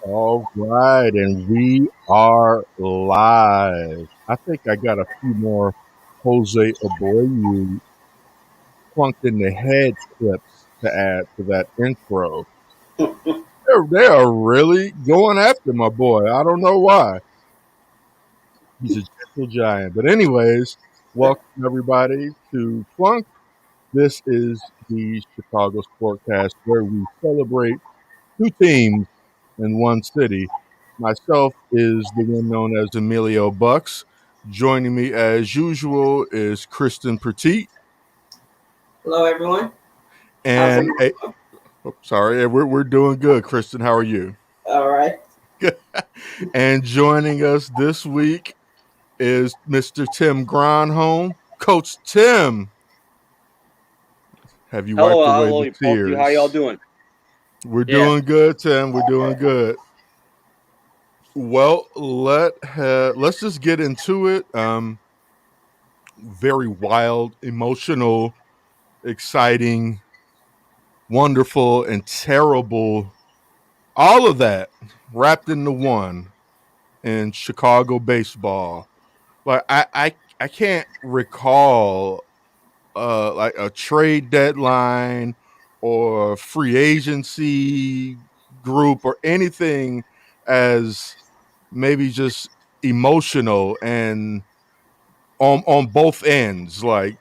All right, and we are live. I think I got a few more Jose Abreu plunked in the head clips to add to that intro. They are really going after my boy. I don't know why. He's a gentle giant. But anyways, welcome everybody to Plunked. This is the Chicago Sportcast where we celebrate two teams in one city. Myself is the one known as Emilio Bucks. Joining me as usual is Kristen Petit Hello, everyone. How's and everyone? sorry, we're doing good. Kristen, how are you? All right. And joining us this week is Mr. Tim Gronholm. Coach Tim, have you wiped away Hello, the both of you. How y'all tears? doing? We're Yeah. doing good, Tim. We're doing good. Well, let's just get into it. Very wild, emotional, exciting, wonderful, and terrible. All of that wrapped into one in Chicago baseball. Like I can't recall like a trade deadline or free agency group or anything as maybe just emotional and on both ends, like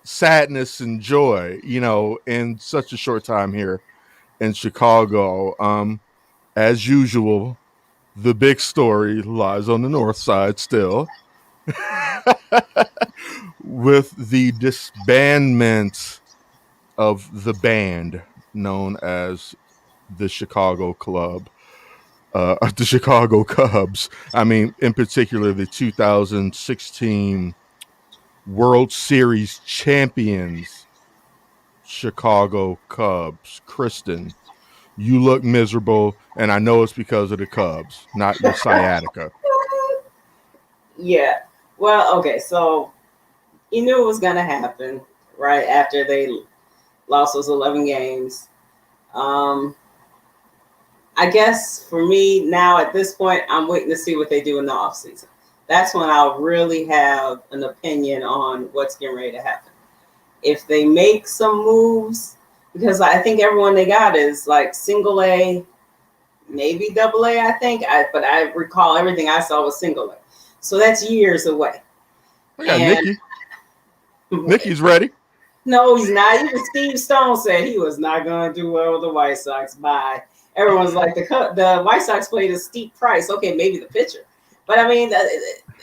sadness and joy, in such a short time here in Chicago. As usual, the big story lies on the north side still with the disbandment of the band known as the Chicago Club, the Chicago Cubs. I mean, in particular, the 2016 World Series champions, Chicago Cubs. Kristen, you look miserable, and I know it's because of the Cubs, not your sciatica. Yeah. Well, okay. So you knew it was going to happen right after they lost those 11 games. Um, I guess for me now at this point, I'm waiting to see what they do in the offseason. That's when I'll really have an opinion on what's getting ready to happen. If they make some moves, because I think everyone they got is like single A, maybe double A, I think. But I recall everything I saw was single A. So that's years away. I got And Nikki. Nikki's ready. no, he's not. Even Steve Stone said he was not going to do well with the White Sox. Bye. Everyone's like, the White Sox played a steep price. Okay, maybe the pitcher. But I mean,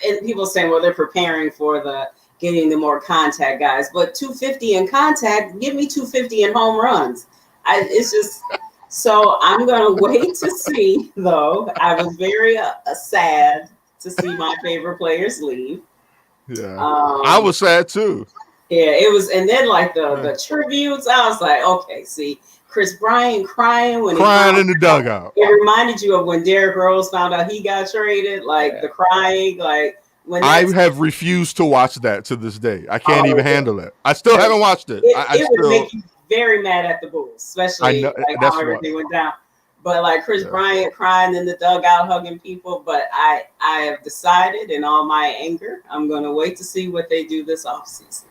and people saying, well, they're preparing for the getting the more contact guys. But 250 in contact, give me 250 in home runs. It's just so I'm going to wait to see, though. I was very sad to see my favorite players leave. Yeah. I was sad too. Yeah, it was, and then like the tributes, I was like, okay, see, Chris Bryant crying when crying in the dugout. It reminded you of when Derrick Rose found out he got traded, like the crying, like when I have refused to watch that to this day. I can't even handle it. I still haven't watched it. It would make you very mad at the Bulls, especially like how everything went down. But like Chris Bryant crying in the dugout, hugging people. But I have decided, in all my anger, I'm going to wait to see what they do this offseason.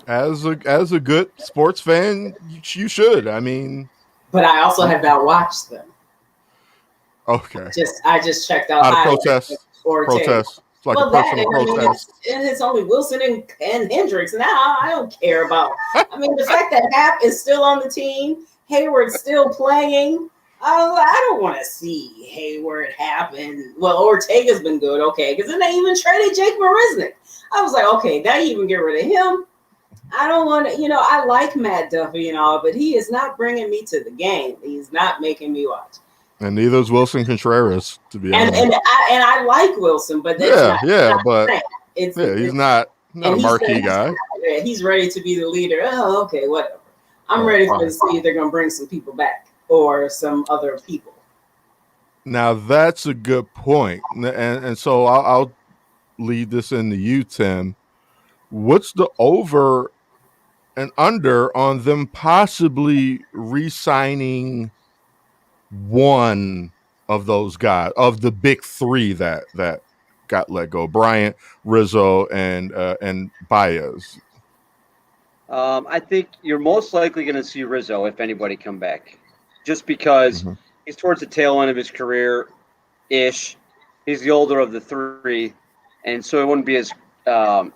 As a good sports fan, you should. I mean, but I also have not watched them. Okay. I just checked out protest. Protest. It's like a personal protest. And it's only Wilson and Hendricks now. I don't care about. I mean, the fact that Hap is still on the team, Hayward's still playing. I don't want to see Hayward happen. Well, Ortega's been good, okay, because then they even traded Jake Marisnick. I was like, okay, now you even get rid of him. I don't want to, I like Matt Duffy and all, but he is not bringing me to the game. He's not making me watch. And neither is Wilson Contreras, to be honest. And I like Wilson, but he's not a marquee guy. He's ready to be the leader. Oh, okay, whatever. I'm ready to see if they're going to bring some people back or some other people. Now that's a good point, and so I'll lead this into you, Tim. What's the over and under on them possibly re-signing one of those guys of the big three that got let go: Bryant, Rizzo, and Baez. I think you're most likely going to see Rizzo if anybody come back, just because Mm-hmm. he's towards the tail end of his career ish. He's the older of the three, and so it wouldn't be as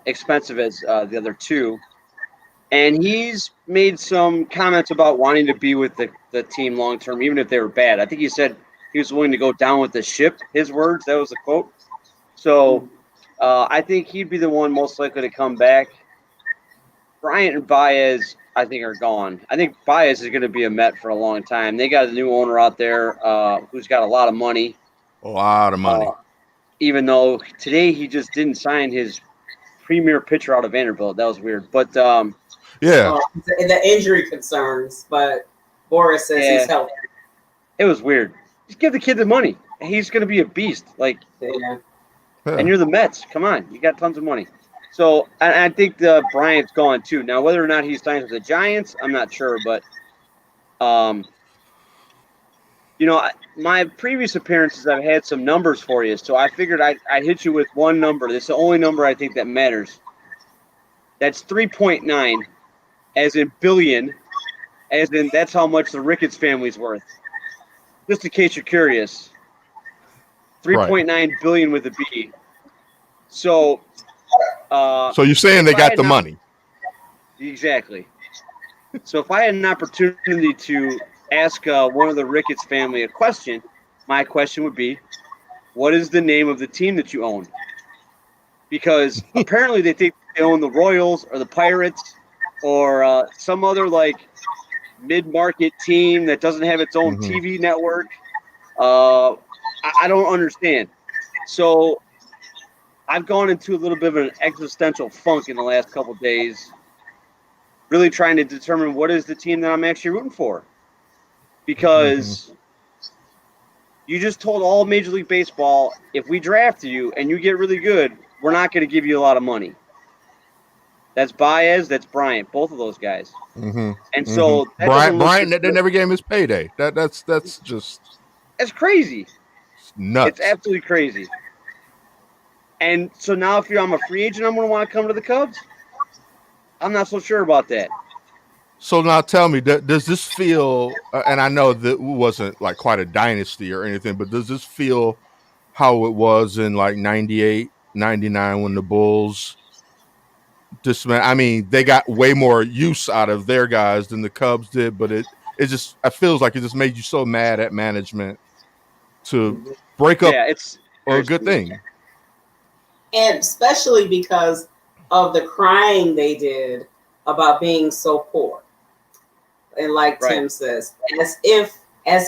expensive as the other two. And he's made some comments about wanting to be with the team long term, even if they were bad. I think he said he was willing to go down with the ship. His words, that was the quote. So I think he'd be the one most likely to come back. Bryant and Baez, I think, are gone. I think Baez is going to be a Met for a long time. They got a new owner out there who's got a lot of money. A lot of Uh, money. even though today he just didn't sign his premier pitcher out of Vanderbilt. That was weird. But Yeah. The injury concerns, but Boris says he's yeah, healthy. it was weird. Just give the kid the money. He's going to be a beast. Like, Yeah. and Yeah. you're the Mets. Come on, you got tons of money. So I think the Bryant's gone too. Now, whether or not he signs with the Giants, I'm not sure. But um, my previous appearances, I've had some numbers for you. So I figured I'd hit you with one number. This is the only number I think that matters. That's 3.9, as in billion, as in that's how much the Ricketts family's worth. Just in case you're curious, Right. 3.9 billion with a B. So, So you're saying if they I got had the not money? exactly, so if I had an opportunity to ask one of the Ricketts family a question, my question would be, "What is the name of the team that you own?" Because apparently they think they own the Royals or the Pirates or some other like mid-market team that doesn't have its own Mm-hmm. TV network. I don't understand. So I've gone into a little bit of an existential funk in the last couple of days, really trying to determine what is the team that I'm actually rooting for. Mm-hmm. Because you just told all Major League Baseball, if we draft you and you get really good, we're not going to give you a lot of money. That's Baez, that's Bryant, both of those guys. And Mm-hmm. Mm-hmm. so that doesn't look Bryant, they good. never gave him his payday. That's just That's crazy. It's nuts. absolutely crazy. And so now if I'm a free agent, I'm going to want to come to the Cubs. I'm not so sure about that. So now tell me, does this feel? And I know that it wasn't like quite a dynasty or anything, but does this feel how it was in like 98, 99 when the Bulls dismantled? I mean, they got way more use out of their guys than the Cubs did, but it feels like it just made you so mad at management to Mhm. break up Yeah, it's a very good strange. thing. And especially because of the crying they did about being so poor. And like Right. Tim says, as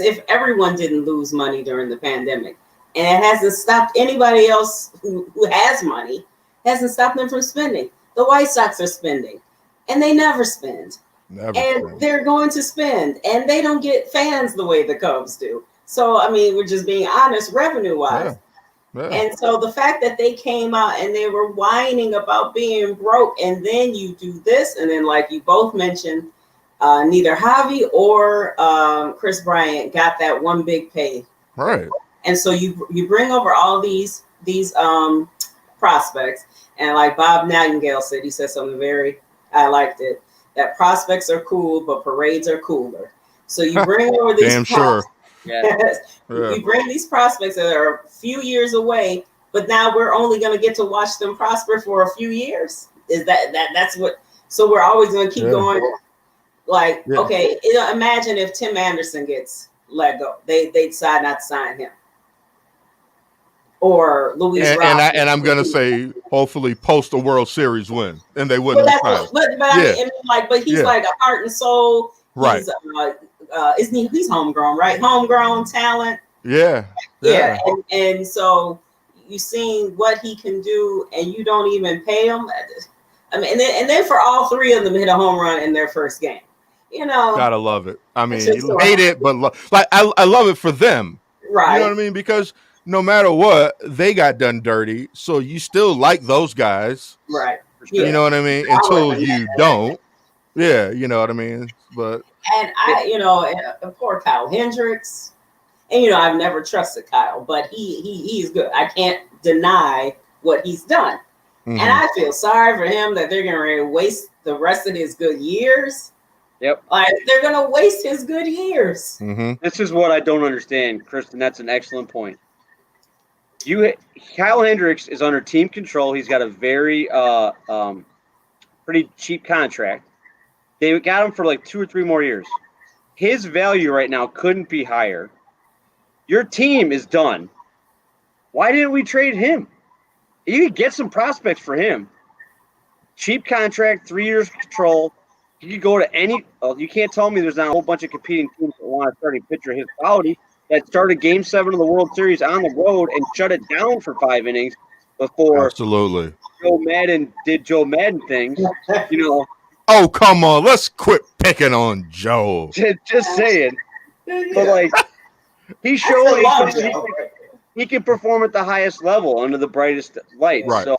if everyone didn't lose money during the pandemic. And it hasn't stopped anybody else who has money, hasn't stopped them from spending. The White Sox are spending, and they never spend. Never And spend. they're going to spend, and they don't get fans the way the Cubs do. So, I mean, we're just being honest revenue wise. Yeah, yeah. And so the fact that they came out and they were whining about being broke, and then you do this, and then like you both mentioned, neither Javi or Chris Bryant got that one big pay, Right. and so you bring over all these prospects, and like Bob Nightingale said, he said something very, I liked it, that prospects are cool, but parades are cooler. So you bring over these Damn sure. prospects. Yeah. Yeah. You bring these prospects that are a few years away, but now we're only going to get to watch them prosper for a few years. Is that's what? So we're always going to keep Yeah. going. Like, Yeah. okay, imagine if Tim Anderson gets let go, they decide not to sign him, or Luis And Robert. I'm gonna say hopefully post a World Series win, and they But wouldn't that's resign. what. But Yeah. I mean, like, but he's Yeah. like a heart and soul. Right. He's isn't he? He's homegrown, right? Homegrown talent. Yeah. Yeah, Yeah. and so you seen what he can do, and you don't even pay him. I mean, and then for all three of them hit a home run in their first game. You know, Gotta love it. I it's mean, just you so hate it, but like I love it for them. You know what right. I mean? Because no matter what, they got done dirty. So you still like those guys. Right. For You sure. Yeah. know what I mean? I Until wasn't you don't. Yeah. You know what I mean? But And It, I, poor Kyle Hendricks. And I've never trusted Kyle, but he's good. I can't deny what he's done. Mm-hmm. And I feel sorry for him that they're going to waste the rest of his good years. Yep. Like, they're going to waste his good years. Mm-hmm. This is what I don't understand, Kristen. That's an excellent point. Kyle Hendricks is under team control. He's got a very pretty cheap contract. They got him for like 2 or 3 more years. His value right now couldn't be higher. Your team is done. Why didn't we trade him? You could get some prospects for him. Cheap contract, 3 years control. You could go to any. You can't tell me there's not a whole bunch of competing teams that want a starting pitcher his quality that started Game 7 of the World Series on the road and shut it down for 5 innings before Absolutely. Joe Madden did Joe Madden things. Oh, come on. Let's quit picking on Joe. Just saying. But, like, he showed he can perform at the highest level under the brightest lights. Right. So,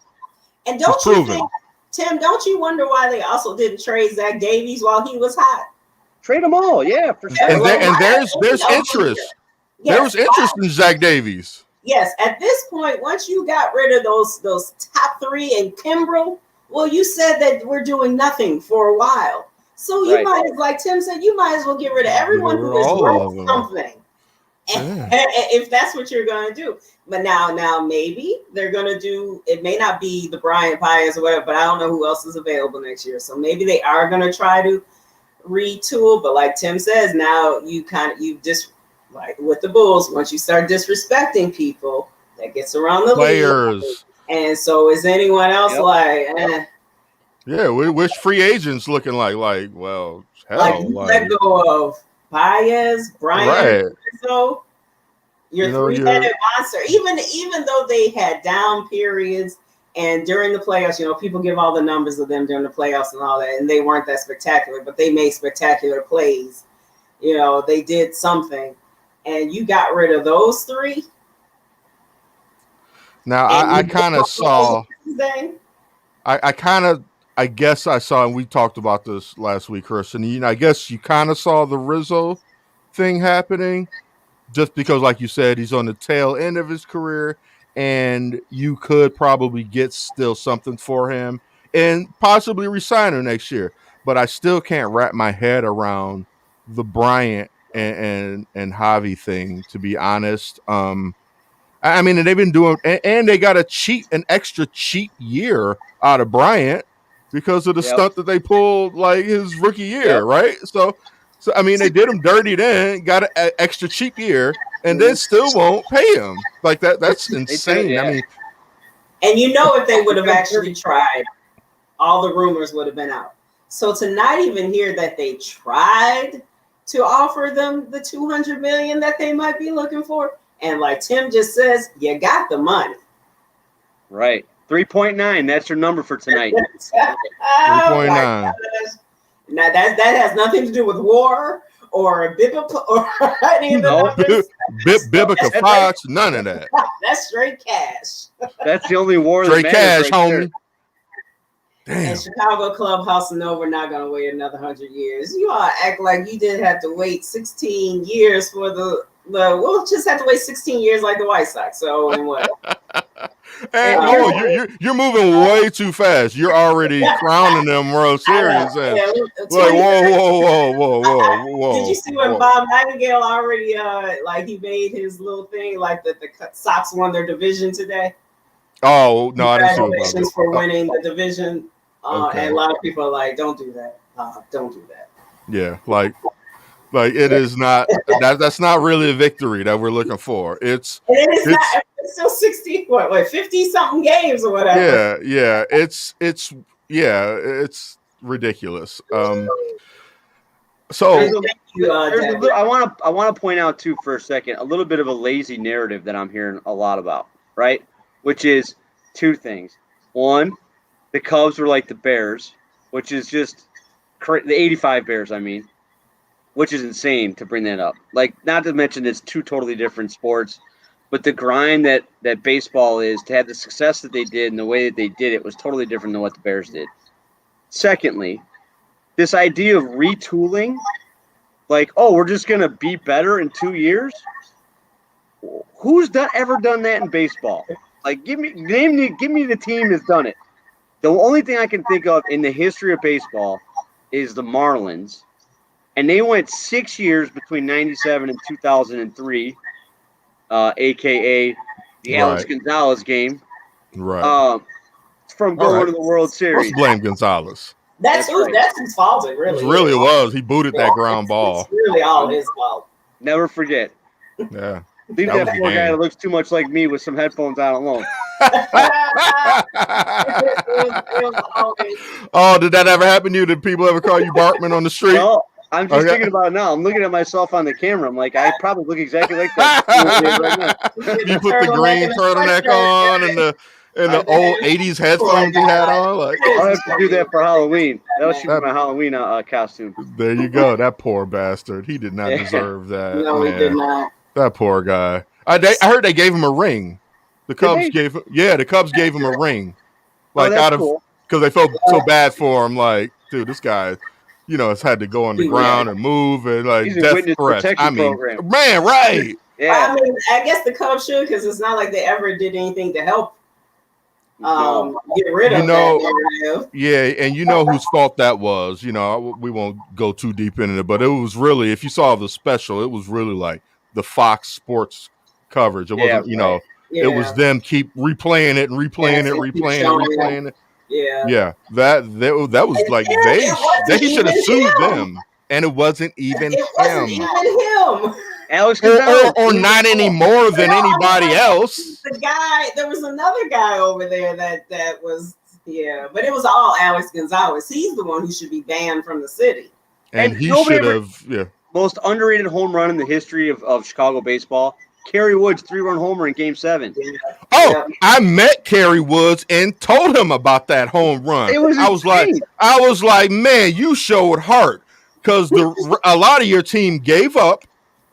and don't you think, Tim, don't you wonder why they also didn't trade Zach Davies while he was hot? Trade them all, yeah, for sure. And there's interest. Yes, there was interest in Zach Davies. Yes, at this point, once you got rid of those top 3 and Kimbrel, well, you said that we're doing nothing for a while. So you might, like Tim said, you might as well get rid of everyone who is worth something. And if that's what you're going to do. But now maybe they're going to do, it may not be the Brian Pius or whatever, but I don't know who else is available next year. So maybe they are going to try to retool. But like Tim says, now like with the Bulls, once you start disrespecting people, that gets around the players. League. And so is anyone else Yeah, which free agents looking like? Well, hell. Let go of Baez, Brian, so your 3-headed monster. Even though they had down periods and during the playoffs, people give all the numbers of them during the playoffs and all that, and they weren't that spectacular, but they made spectacular plays. They did something. And you got rid of those 3. Now I kind of saw. I guess I saw, and we talked about this last week, Kirsten. I guess you kind of saw the Rizzo thing happening, just because, like you said, he's on the tail end of his career, and you could probably get still something for him and possibly resign him next year. But I still can't wrap my head around the Bryant and Javi thing, to be honest. I mean, and they've been doing, and they got an extra cheap year out of Bryant because of the stunt that they pulled like his rookie year, right? So I mean, they did him dirty then, got an extra cheap year, and then still won't pay him like that. That's insane. I mean, and if they would have actually tried, all the rumors would have been out. So to not even hear that they tried to offer them the $200 million that they might be looking for. And like Tim just says, you got the money. Right. 3.9. That's your number for tonight. 3.9. Now that has nothing to do with war or Bibica or any of the numbers. Bibica Fox, none of that. That's straight cash. That's the only war straight that cash, right homie. Damn. And Chicago Clubhouse, no, we're not going to wait another 100 years. You all act like you did have to wait 16 years for we'll just have to wait 16 years like the White Sox. So, and what? You're moving way too fast. You're already crowning them World Series. And like, whoa. Did you see when Bob Nightingale already, he made his little thing, like the Sox won their division today? Oh, no, I didn't see about Congratulations for winning the division. And a lot of people are like, don't do that. Don't do that. Yeah, like it is not that's not really a victory that we're looking for. It's still 50 something games or whatever. Yeah, it's ridiculous. So I want to point out too for a second a little bit of a lazy narrative that I'm hearing a lot about, right? Which is 2 things. One, the Cubs were like the Bears, which is just the 85 Bears, I mean, which is insane to bring that up. Like, not to mention it's 2 totally different sports, but the grind that baseball is, to have the success that they did and the way that they did it was totally different than what the Bears did. Secondly, this idea of retooling, like, oh, we're just going to be better in 2 years. Who's ever done that in baseball? Like, give me the team that's done it. The only thing I can think of in the history of baseball is the Marlins, and they went 6 years between '97 and 2003, aka the Alex Right. Gonzalez game, Right. from All going right. to the World Let's Series. blame Gonzalez. That's That's right. that's whose fault it It really really is. was. He booted that ground It's ball. really all his fault. Never forget. Yeah. Leave That that was the poor guy game. that looks too much like me with some headphones on alone. It was always Oh, did that ever happen to you? Did people ever call you Bartman on the street? No, I'm just Okay. thinking about it now. I'm looking at myself on the camera. I'm like, I probably look exactly like that kid right now. You the put the turtleneck green and the turtleneck sweatshirt. on and the Like old that. 80s Poor headphones he guy. had Like, on. Like, I'll this have is to gonna do be that for Halloween. That'll should be that, my Halloween costume. there you go. That poor bastard. He did not Yeah. deserve that, No, he did man. not. That poor guy. I heard they gave him a ring. The Did Cubs they? gave the Cubs gave him a ring. Oh, Like that's out of cool. because they felt so bad for him. Like, dude, this guy, has had to go on the Yeah. ground and move and like He's a death witness threats. I protection mean, program. man, right. Yeah. I mean, I guess the Cubs should, because it's not like they ever did anything to help No. get rid You of know- that narrative. Yeah, and you know whose fault that was. We won't go too deep into it, but it was really, if you saw the special, it was really like the Fox Sports coverage. It Yeah, wasn't, right. Yeah. it was them keep replaying it and replaying Yes, it, they keep replaying it, showing it. replaying it. Yeah. Yeah, that was like It wasn't they should have even sued him. them, and it wasn't even It wasn't him, even him. Alex Gonzalez. or not any more than No, I mean, anybody like, else. The guy, there was another guy over there that was, yeah, but it was all Alex Gonzalez. He's the one who should be banned from the city. And And he nobody should ever- have, yeah. Most underrated home run in the history of Chicago baseball. Kerry Wood's 3-run homer in Game 7. Oh, Yeah. I met Kerry Woods and told him about that home run. It was I was like, man, you showed heart because a lot of your team gave up.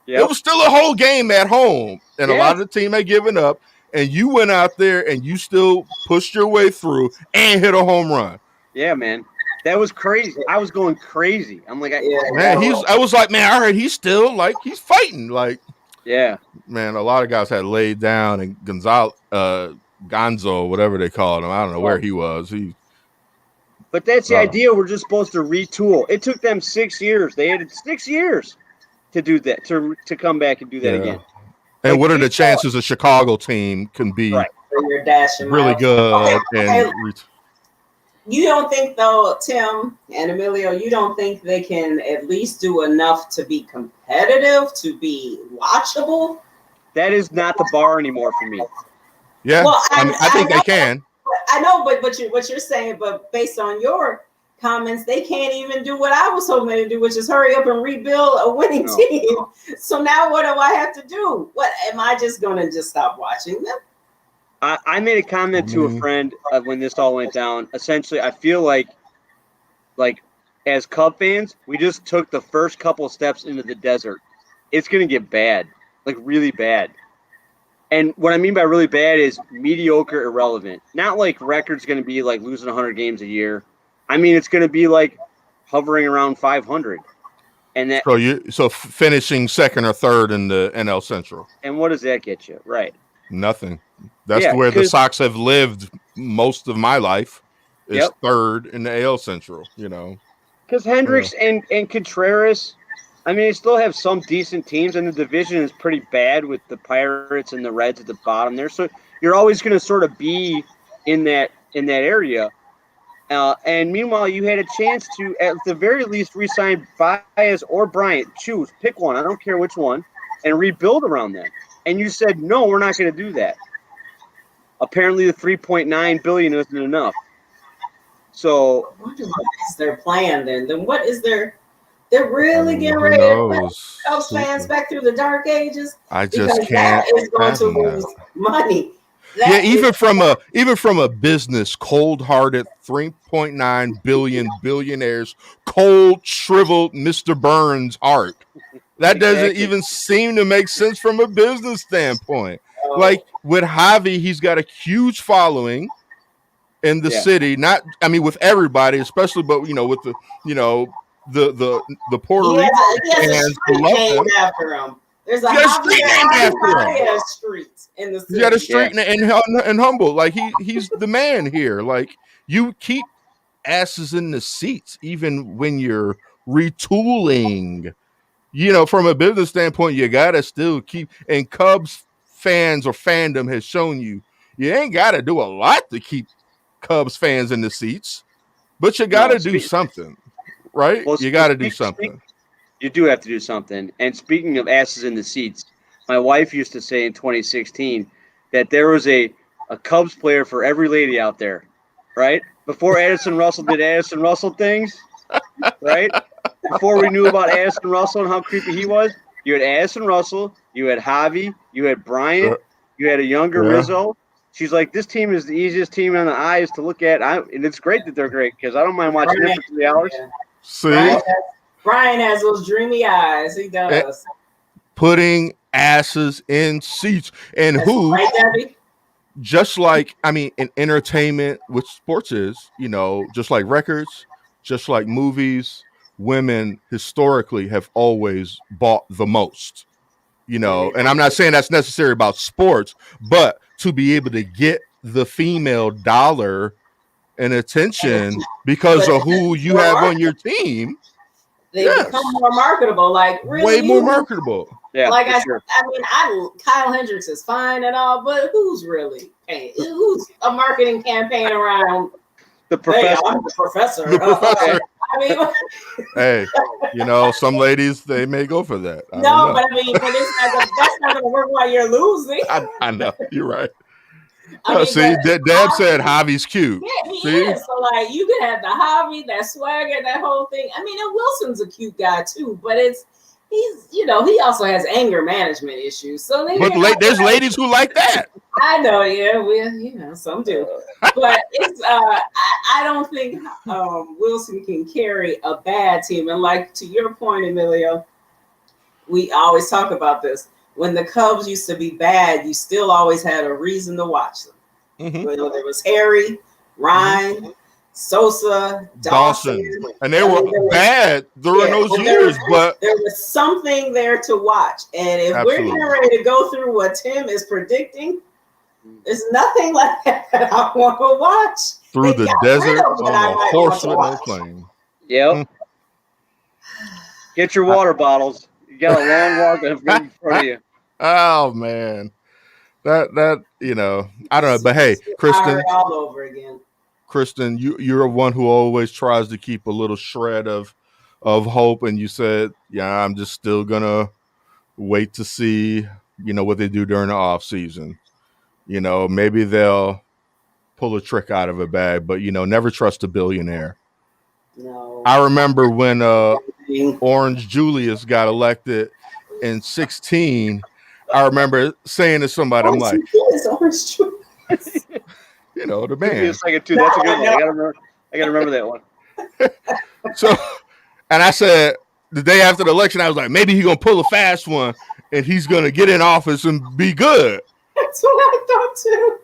Yep. It was still a whole game at home, and a Yeah. lot of the team had given up. And you went out there and you still pushed your way through and hit a home run. Yeah, man. That was crazy. I was going crazy. I'm like, Man, I was like, man, I heard he's still like he's fighting. Like, yeah. man, a lot of guys had laid down, and Gonzo, whatever they called him, I don't know where he was. But that's the idea. We're just supposed to retool. It took them 6 years. They had 6 years to do that, to come back and do that again. And Like, what are the chances a Chicago team can be Right. So you're dashing really miles. good? Okay. You don't think, though, Tim and Emilio, you don't think they can at least do enough to be competitive, to be watchable? That is not the bar anymore for me. Yeah, Well, I think they can. I know, but what you're saying, but based on your comments, they can't even do what I was hoping to do, which is hurry up and rebuild a winning No. team. So now what do I have to do? What am I just going to just stop watching them? I made a comment to a friend when this all went down. Essentially, I feel like as Cub fans, we just took the first couple of steps into the desert. It's going to get bad, like really bad. And what I mean by really bad is mediocre, irrelevant. Not like record's going to be like losing 100 games a year. I mean, it's going to be like hovering around 500. And that. So finishing second or third in the NL Central. And what does that get you? Right. Nothing. That's where the Sox have lived most of my life. Is third in the AL Central. Because Hendricks and Contreras, I mean, they still have some decent teams, and the division is pretty bad with the Pirates and the Reds at the bottom there. So you're always going to sort of be in that area. And meanwhile, you had a chance to, at the very least, re-sign Baez or Bryant. Choose, pick one. I don't care which one, and rebuild around them. And you said, no, we're not going to do that. Apparently, the $3.9 billion isn't enough. So, What is their plan then? Then what is their? They're really getting ready Who to put knows? Cubs fans back through the dark ages. I Because just can't. that is going to fathom lose that. money. Yeah, That even is- from a business, cold-hearted, 3.9 billion billionaires, cold, shriveled Mr. Burns' heart. That doesn't Exactly. even seem to make sense from a business standpoint. Like with Javi, he's got a huge following in the city. With everybody, especially, but with the Puerto Rican he has fans a who love street him. named after him. There's a You got a Javier. street named after him. Everybody has streets in the You got a city. street and Humble. Like he's the man here. Like you keep asses in the seats, even when you're retooling. From a business standpoint, you gotta still keep. And Cubs fans or fandom has shown you ain't gotta do a lot to keep Cubs fans in the seats, but you No, gotta do something, right? well, You gotta do something. you do have to do something. And speaking of asses in the seats, my wife used to say in 2016 that there was a Cubs player for every lady out there, right? Before Addison Russell did Addison Russell things, right? Before we knew about Addison Russell and how creepy he was, you had Addison Russell, you had Javi, you had Bryant, you had a younger Yeah. Rizzo. She's like, this team is the easiest team on the eyes to look at. And it's great that they're great because I don't mind watching them for 3 hours. Yeah. See, Brian has those dreamy eyes. He does. putting asses in seats, and That's who right, Debbie? just like in entertainment, which sports is, just like records, just like movies, women historically have always bought the most. And I'm not saying that's necessary about sports, but to be able to get the female dollar and attention because of who you have on your team, they become more marketable. Like really, way more marketable. Yeah, like sure. Kyle Hendricks is fine and all, but who's really paying? Who's a marketing campaign around? The professor. Hey, I'm the professor. The professor. I mean, hey, some ladies they may go for that. But I mean, but that's not going to work while you're losing. I know you're right. I mean, see, Deb said Javi's cute. Yeah, he see? is. So like, you can have the Javi, that swagger, that whole thing. I mean, and Wilson's a cute guy too, but he's he also has anger management issues. So there's ladies who like that. I know, yeah, some do, but it's I don't think Wilson can carry a bad team. And like to your point, Emilio, we always talk about this. When the Cubs used to be bad, you still always had a reason to watch them. Mm-hmm. Whether it was Harry, Ryan, Sosa, Dawson, and they were bad during those years, but there was something there to watch. And if we're getting ready to go through what Tim is predicting, there's nothing like that I want to watch. Through the desert on a horse with no plane. Yep. Get your water bottles. You got a long walk in front of you. Oh man, that I don't know, but hey, Kristen, all over again. Kristen, you're one who always tries to keep a little shred of hope, and you said, yeah, I'm just still gonna wait to see what they do during the off season. Maybe they'll pull a trick out of a bag, but never trust a billionaire. No. I remember when Orange Julius got elected in 2016. I remember saying to somebody, I'm like, Orange Julius. The band. Give me a second too. That's a good one. I gotta remember that one. So, and I said the day after the election, I was like, maybe he's gonna pull a fast one and he's gonna get in office and be good. That's what I thought too.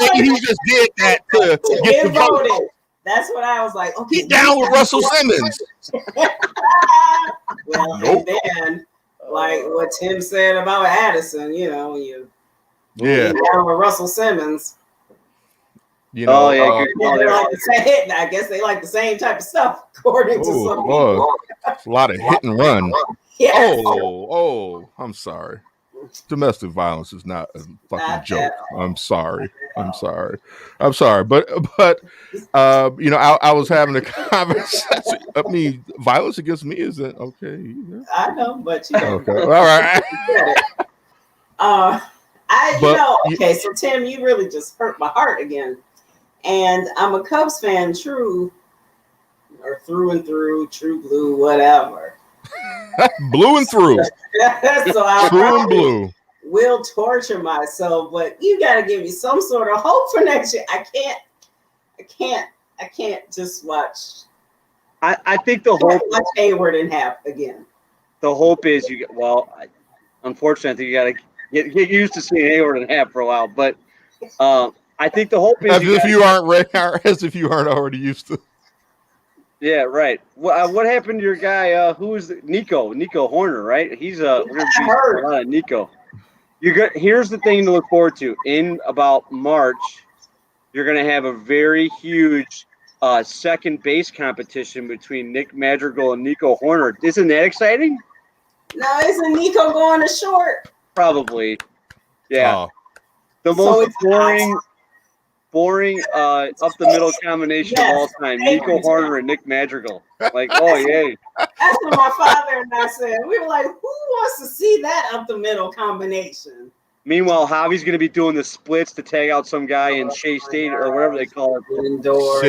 Maybe he just did that to get the vote. That's what I was like. Okay, he's down with Russell Simmons. Well, and then like what Tim said about Addison, down with Russell Simmons. I guess they like the same type of stuff, according to some people. It's a lot of hit and run. Yes. Oh, I'm sorry. Domestic violence is not a fucking joke. I'm sorry. But I was having a conversation. I mean, violence against me isn't okay either. I know, but okay. All right. Okay, so Tim, you really just hurt my heart again. And I'm a Cubs fan, through and through, true blue, whatever. Blue and through. So I true and blue. Will torture myself, but you got to give me some sort of hope for next year. I can't just watch. I think the hope. Watch Hayward in half again. The hope is unfortunately, you got to get used to seeing Hayward in half for a while, but I think the hope is as if you aren't already used to. Yeah, right. What happened to your guy? Who is Nico? Nico Horner, right? We're gonna I be a heard. lot of Nico. Here's the thing to look forward to. In about March, you're gonna have a very huge second base competition between Nick Madrigal and Nico Horner. Isn't that exciting? Now isn't Nico going to short? Probably. Yeah. Oh, The So most it's boring up the middle combination of all yes. time. Thank Nico you, Tim. Horner and Nick Madrigal. Like, oh yay. That's what my father and I said. We were like, who wants to see that up the middle combination? Meanwhile, Javi's going to be doing the splits to tag out some guy in Shea State or whatever they call it. Indoor.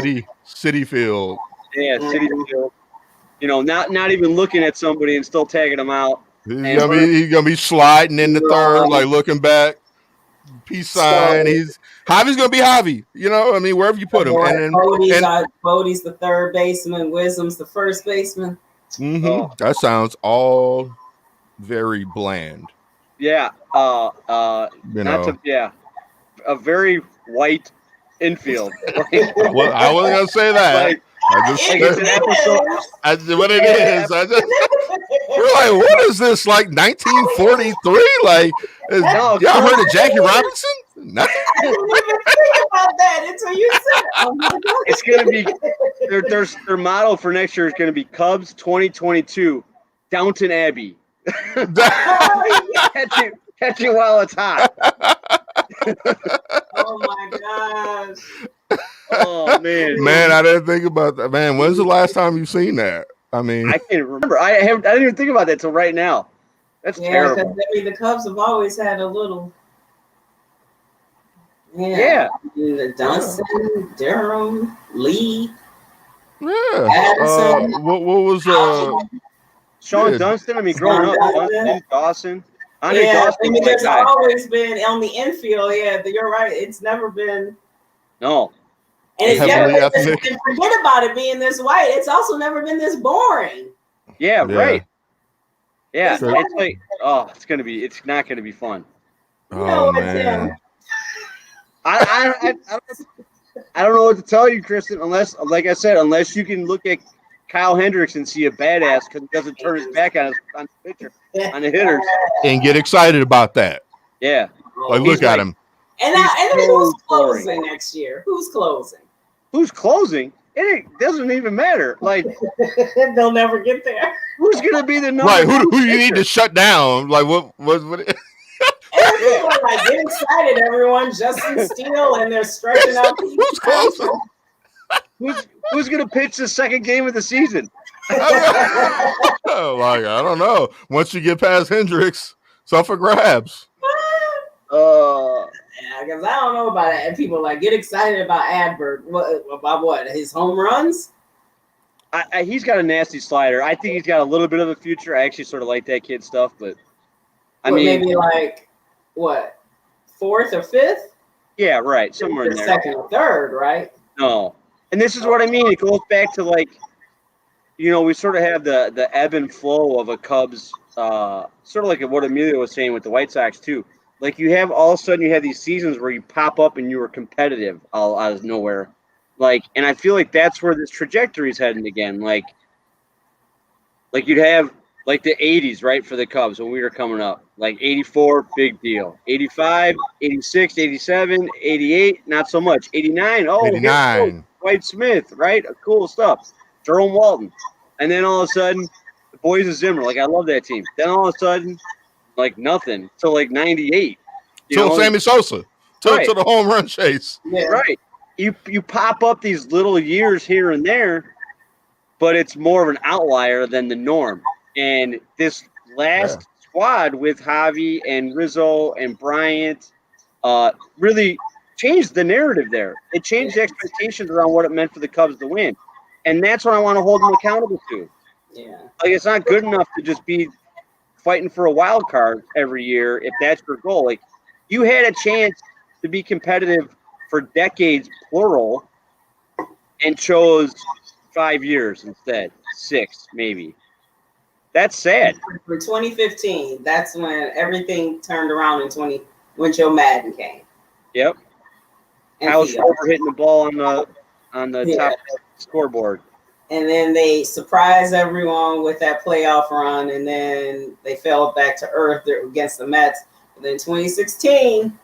City Field. Yeah, City Field. You know, not even looking at somebody and still tagging them out. He's gonna be sliding in the third, like looking back, peace sign. Javi's gonna be Javi. You know, I mean, wherever you put him. And then Bodie's the third baseman. Wisdom's the first baseman. That sounds all very bland. Yeah. A very white infield. Well, I wasn't gonna say that. Like it's an episode. What it is. We're like, what is this? Like 1943? Like, y'all heard of Jackie Robinson? Nothing. I didn't even think about that until you said it. Oh my God. It's gonna be their motto for next year is gonna be Cubs 2022, Downton Abbey. Catch it while it's hot. Oh my gosh. Oh man, I didn't think about that. Man, when's the last time you seen that? I mean, I can't remember. I didn't even think about that till right now. That's terrible. Because I mean, the Cubs have always had a little. Dunston, Durham, Lee. Yeah. Addison. What was Sean Dunston? I mean, growing up, Dunston, Dawson. I mean, there's always been on the infield. Yeah, you're right. It's never been. No. And it's never been this, and forget about it being this white. It's also never been this boring. Yeah, right. Yeah, it's like, it's not gonna be fun. Oh man. I don't know what to tell you, Kristen. Unless, like I said, unless you can look at Kyle Hendricks and see a badass because he doesn't turn his back on the pitcher, on the hitters, and get excited about that. Yeah, like look at him. And then who's closing next year? Who's closing? Who's closing? It doesn't even matter. Like they'll never get there. Who's gonna be the number? Right? Who you need to shut down? Like what? And people are like, get excited, everyone! Justin Steele, and they're stretching out. Who's closing? Who's gonna pitch the second game of the season? Like I don't know. Once you get past Hendricks, it's up for grabs. Yeah, because I don't know about it. And people like get excited about Adbert. About what? His home runs? He's got a nasty slider. I think he's got a little bit of a future. I actually sort of like that kid stuff, but I mean, maybe like what, 4th or 5th? Yeah, right, somewhere in there. 2nd or 3rd, right? No, and this is what I mean. It goes back to like, you know, we sort of have the ebb and flow of a Cubs, sort of like what Emilio was saying with the White Sox too. Like you have all of a sudden you have these seasons where you pop up and you were competitive all out of nowhere. Like, and I feel like that's where this trajectory is heading again. Like you'd have like the 80s, right, for the Cubs when we were coming up. Like 84, big deal. 85, 86, 87, 88, not so much. 89, 89. Dwight Smith, right? Cool stuff. Jerome Walton. And then all of a sudden, the boys of Zimmer. Like, I love that team. Then all of a sudden, like nothing till like 98. Till Sammy Sosa. To the home run chase. Yeah. Right. You pop up these little years here and there, but it's more of an outlier than the norm. And this last squad with Javi and Rizzo and Bryant really changed the narrative there. It changed the expectations around what it meant for the Cubs to win. And that's what I want to hold them accountable to. Yeah. Like, it's not good enough to just be fighting for a wild card every year if that's your goal. Like, you had a chance to be competitive for decades, plural, and chose 5 years instead, 6 maybe. That's sad. For 2015, that's when everything turned around when Joe Madden came. Yep. Kyle Schwarber hitting the ball on the top scoreboard. and then they surprised everyone with that playoff run, and then they fell back to earth against the Mets. But then 2016,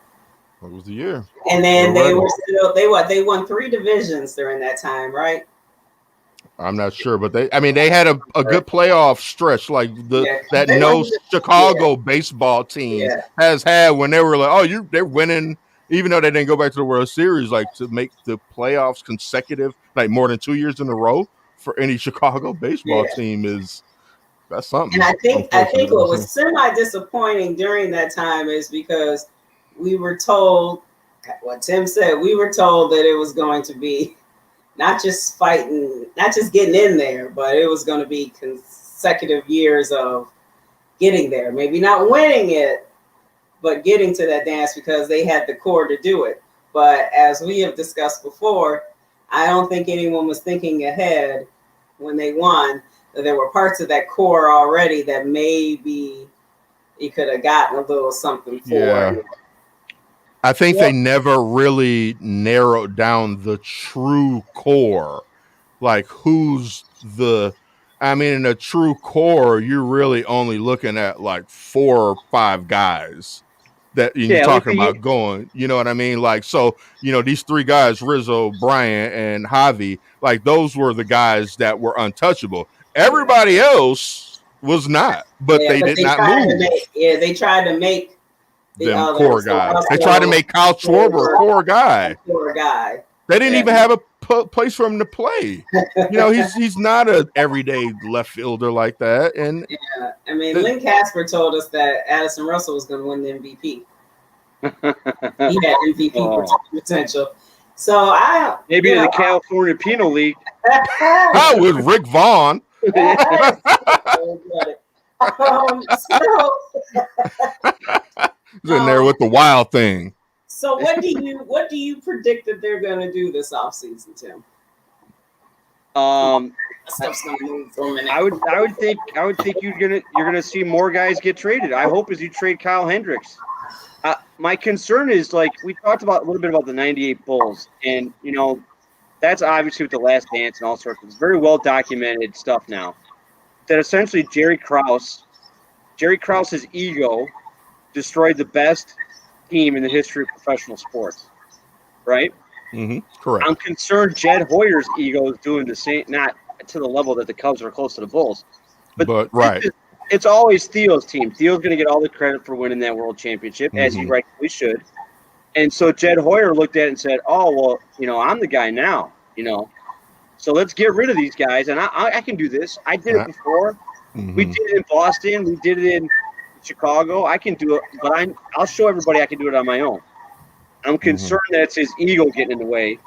What was the year? and They then were ready. they won 3 divisions during that time, right? I'm not sure, but they had a good playoff stretch, like Yeah, that they no won. Yeah, Chicago baseball team yeah, has had when they were like, oh, they're winning, even though they didn't go back to the World Series, like to make the playoffs consecutive, like more than 2 years in a row for any Chicago baseball yeah. team that's And something. I think Unfortunately, what was semi disappointing during that time is because we were told what Tim said. We were told that it was going to be not just fighting, not just getting in there, but it was going to be consecutive years of getting there. Maybe not winning it, but getting to that dance because they had the core to do it. But as we have discussed before, I don't think anyone was thinking ahead when they won. There were parts of that core already that maybe you could have gotten a little something for. yeah. I think Well, they never really narrowed down the true core, like who's the in a true core, you're really only looking at like 4 or 5 guys that you're Yeah, like talking about going, you know what I mean? Like, so, these 3 guys, Rizzo, Bryant, and Javi, like those were the guys that were untouchable. yeah, Everybody else was not, but yeah, they but did not move they tried to make the them core others so guys. They tried to also make Kyle they Schwarber a were core a guy. poor guy. They didn't Yeah. even have a place for him to play. He's not a everyday left fielder like that. And Yeah. I mean, the, Lynn Casper told us that Addison Russell was going to win the MVP. He had MVP oh, potential. So I, maybe you in the know, California Penal League. how with Rick Vaughn yes. So, is in there um, with the wild thing. so what do you predict that they're going to do this offseason, Tim? Um, Stuff's going to move for a minute. I would think you're gonna see more guys get traded. I hope as you trade Kyle Hendricks. My concern is, like we talked about a little bit about the '98 Bulls, and that's obviously with the Last Dance and all sorts of it's very well documented stuff now. That essentially Jerry Krause's ego destroyed the best team in the history of professional sports. Right? Correct. I'm concerned Jed Hoyer's ego is doing the same, not to the level that the Cubs are close to the Bulls. But right. It's always Theo's team. Theo's going to get all the credit for winning that world championship, as he rightfully should. And so Jed Hoyer looked at it and said, oh, well, I'm the guy now, So let's get rid of these guys. And I can do this. I did it before. We did it in Boston. We did it in Chicago. I can do it. But I'll show everybody I can do it on my own. I'm concerned that it's his ego getting in the way.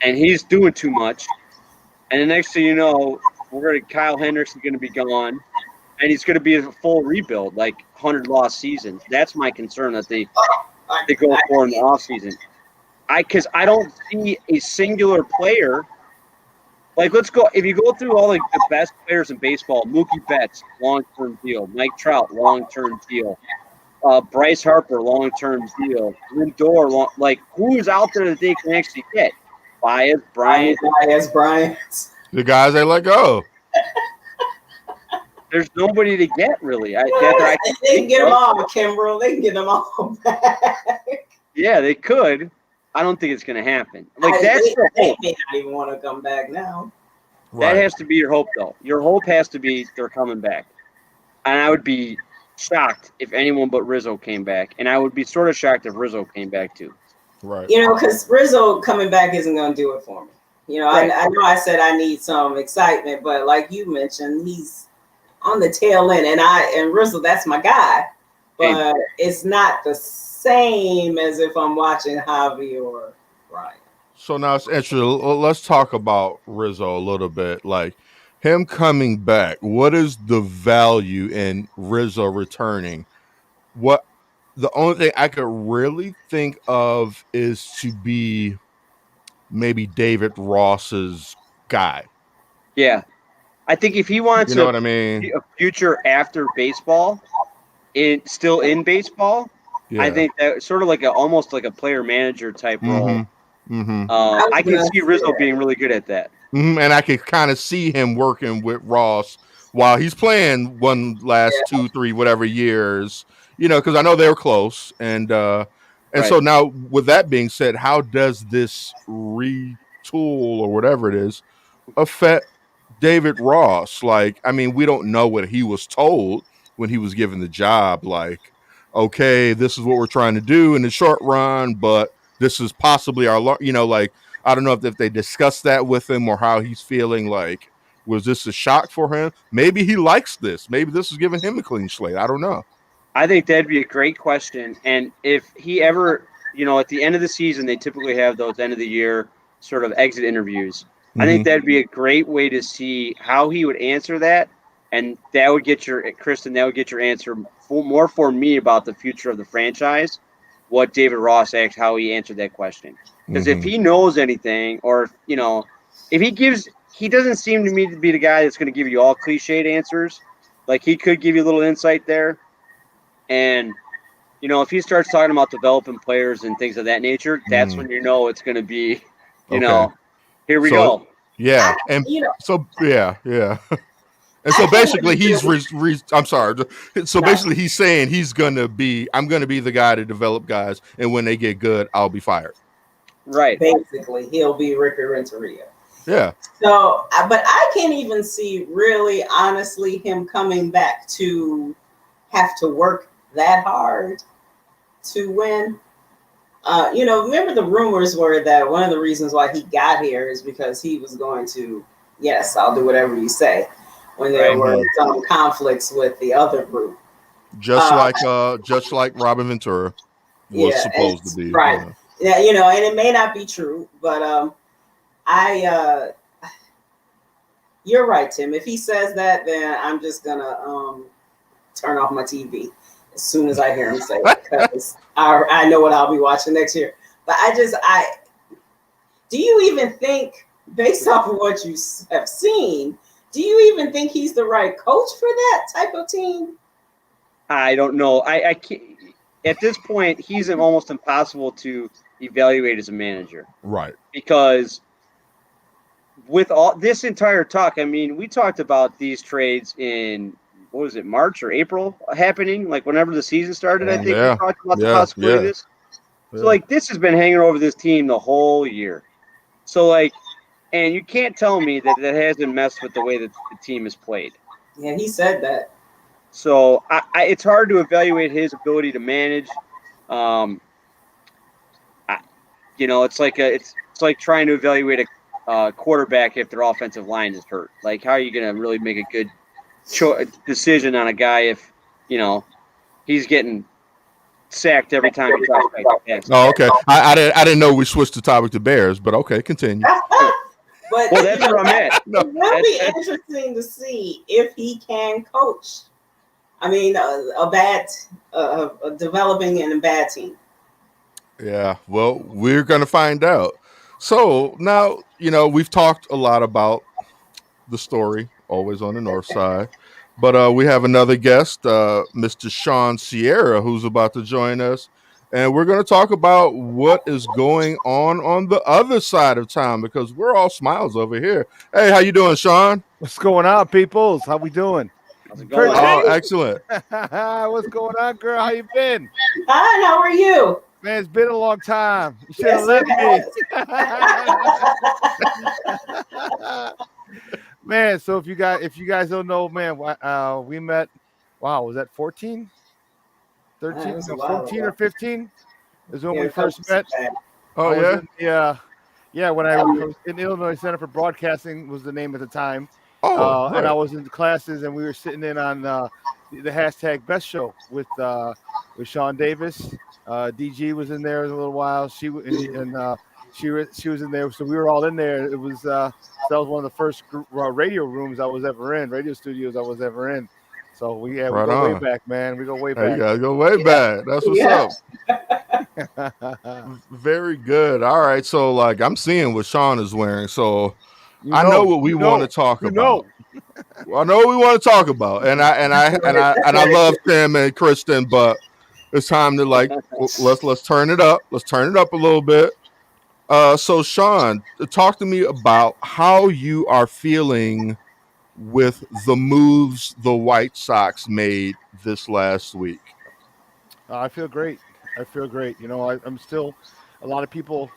And he's doing too much. And the next thing you know, Kyle Hendricks is going to be gone. And he's going to be a full rebuild, like 100 lost seasons. That's my concern that they go for in the offseason. Because I don't see a singular player. Like, let's go. If you go through all the best players in baseball, Mookie Betts, long-term deal. Mike Trout, long-term deal. Bryce Harper, long-term deal. Lindor, who's out there that they can actually get? Baez, Bryant. The guys they let go. There's nobody to get, really. They can get them all, Kimbrel. They can get them all back. Yeah, they could. I don't think it's going to happen. They may not even want to come back now. That has to be your hope, though. Your hope has to be they're coming back. And I would be shocked if anyone but Rizzo came back. And I would be sort of shocked if Rizzo came back, too. Right. Because Rizzo coming back isn't going to do it for me. Right. I know I said I need some excitement, but like you mentioned, he's on the tail end. And Rizzo, that's my guy. But it's not the same as if I'm watching Javi or Ryan. So now it's interesting. Let's talk about Rizzo a little bit. Like him coming back, what is the value in Rizzo returning? The only thing I could really think of is to be maybe David Ross's guy. Yeah. I think if he wants what I mean? A future after baseball, still in baseball, I think that sort of almost like a player manager type role. I can see Rizzo being really good at that. And I could kind of see him working with Ross while he's playing one last Yeah. 2, 3, whatever years, because I know they were close, and Right. so now with that being said, how does this retool or whatever it is affect David Ross? Like, I mean, we don't know what he was told when he was given the job. Like, okay, this is what we're trying to do in the short run, but this is possibly like, I don't know if they discussed that with him or how he's feeling. Like, was this a shock for him? Maybe he likes this. Maybe this is giving him a clean slate. I don't know. I think that'd be a great question. And if he ever, at the end of the season, they typically have those end of the year sort of exit interviews. I think Mm-hmm. that'd be a great way to see how he would answer that. And that would get Kristen, that would get your answer more for me about the future of the franchise, what David Ross asked, how he answered that question. Because if Mm-hmm. he knows anything, or, if he doesn't seem to me to be the guy that's going to give you all cliched answers. Like, he could give you a little insight there. And, if he starts talking about developing players and things of that nature, that's when it's going to be, Okay. here we So go. yeah, I, and you know, so yeah. And I so can't basically, even I'm sorry. So no. basically, he's saying I'm gonna be the guy to develop guys, and when they get good, I'll be fired. Right. Basically, he'll be Ricky Renteria. Yeah. So, but I can't even see really, honestly, him coming back to have to work that hard to win. Remember the rumors were that one of the reasons why he got here is because he was going to, yes, I'll do whatever you say, when there Right. were some conflicts with the other group. Just Uh, like Robin Ventura was yeah, supposed to it's be. right. Yeah. Yeah, and it may not be true, but I you're right, Tim. If he says that, then I'm just gonna turn off my TV as soon as I hear him say it, because I know what I'll be watching next year. But I do you even think, based off of what you have seen, do you even think he's the right coach for that type of team? I don't know. I can't. At this point, he's almost impossible to evaluate as a manager Right. because with all this entire talk, I mean, we talked about these trades in, what was it, March or April happening? Like, whenever the season started, I think we Yeah. talked about the Yeah. possibility of Yeah. this. So, like, this has been hanging over this team the whole year. So, like, and you can't tell me that hasn't messed with the way that the team is played. Yeah, he said that. So it's hard to evaluate his ability to manage. It's like it's like trying to evaluate a quarterback if their offensive line is hurt. Like, how are you going to really make a good decision on a guy if he's getting sacked every time he tries to pass? Oh, okay. I didn't know we switched the topic to Bears, but okay, continue. But Well, that's where I'm at. No. it will be interesting to see if he can coach. I mean, a developing and a bad team. Yeah, well, we're going to find out. So now, we've talked a lot about the story, always on the north side. But we have another guest, Mr. Sean Sierra, who's about to join us. And we're going to talk about what is going on the other side of town, because we're all smiles over here. Hey, how you doing, Sean? What's going on, peoples? How we doing? How's it going? Oh, excellent. What's going on, girl? How you been? Hi, how are you? Man, it's been a long time. You should have Yes, left me. Man, so if you guys don't know, man, we met. Wow, was that 14? 13? No, 14 or 15 is when we first met. Oh, yeah? When I was in Illinois Center for Broadcasting was the name at the time. Oh, right. And I was in classes, and we were sitting in on the hashtag Best Show with Sean Davis. DG was in there a little while. She was in there, so we were all in there. It was that was one of the first radio rooms I was ever in, radio studios I was ever in. So we go way back, man. We go way back. You gotta go way back. That's what's up. Very good. All right. So, like, I'm seeing what Sean is wearing. So I know what we want to talk about. I know what we want to talk about, and I love Tim and Kristen, but it's time to, like, let's turn it up. Let's turn it up a little bit. So Sean, talk to me about how you are feeling with the moves the White Sox made this last week. I feel great. I feel great. I'm still a lot of people,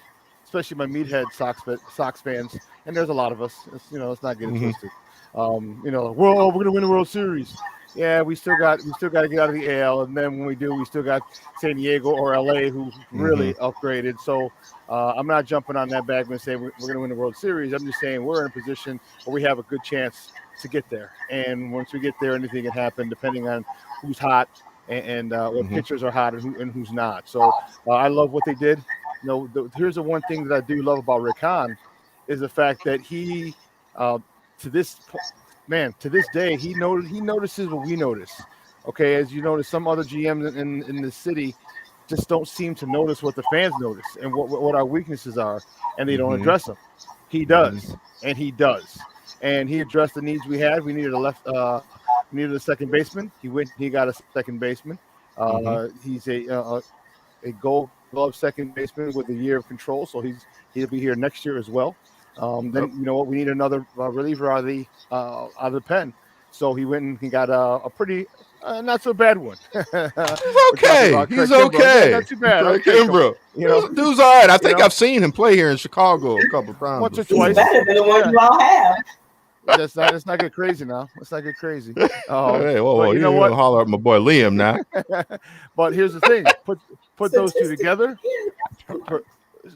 especially my meathead Sox fans, and there's a lot of us. Let's not get it Hmm. twisted. Like, well, we're gonna win the World Series. Yeah, we still got to get out of the AL, and then when we do, we still got San Diego or LA who Hmm. really upgraded. So I'm not jumping on that back and saying we're gonna win the World Series. I'm just saying we're in a position where we have a good chance to get there. And once we get there, anything can happen depending on who's hot and what Hmm. pitchers are hot and who's not. So I love what they did. Here's the one thing that I do love about Rick Hahn is the fact that he, uh, to this man, to this day, he notices what we notice. Okay, as you notice, some other GMs in the city just don't seem to notice what the fans notice and what our weaknesses are, and they don't Hmm. address them. He Hmm. does, and he does, and he addressed the needs we had. We needed a second baseman. He went. He got a second baseman. Hmm. He's a Gold Glove second baseman with a year of control, so he'll be here next year as well. Yep. Then you know what? We need another reliever out of the pen. So he went and he got a pretty not so bad one. He's We're talking okay. about He's Craig Kimbrell. Yeah, okay. not too bad. I'll Craig take him. Kimbrell. You know, Dude's all right. I you think know, I've seen him play here in Chicago a couple times once or He's before. twice. better than the one Yeah, you all have. let's not get crazy now. Let's not get crazy. Hey, whoa, But whoa, you know you what? don't holler at my boy Liam now. But here's the thing: put those two Statistically, together. per,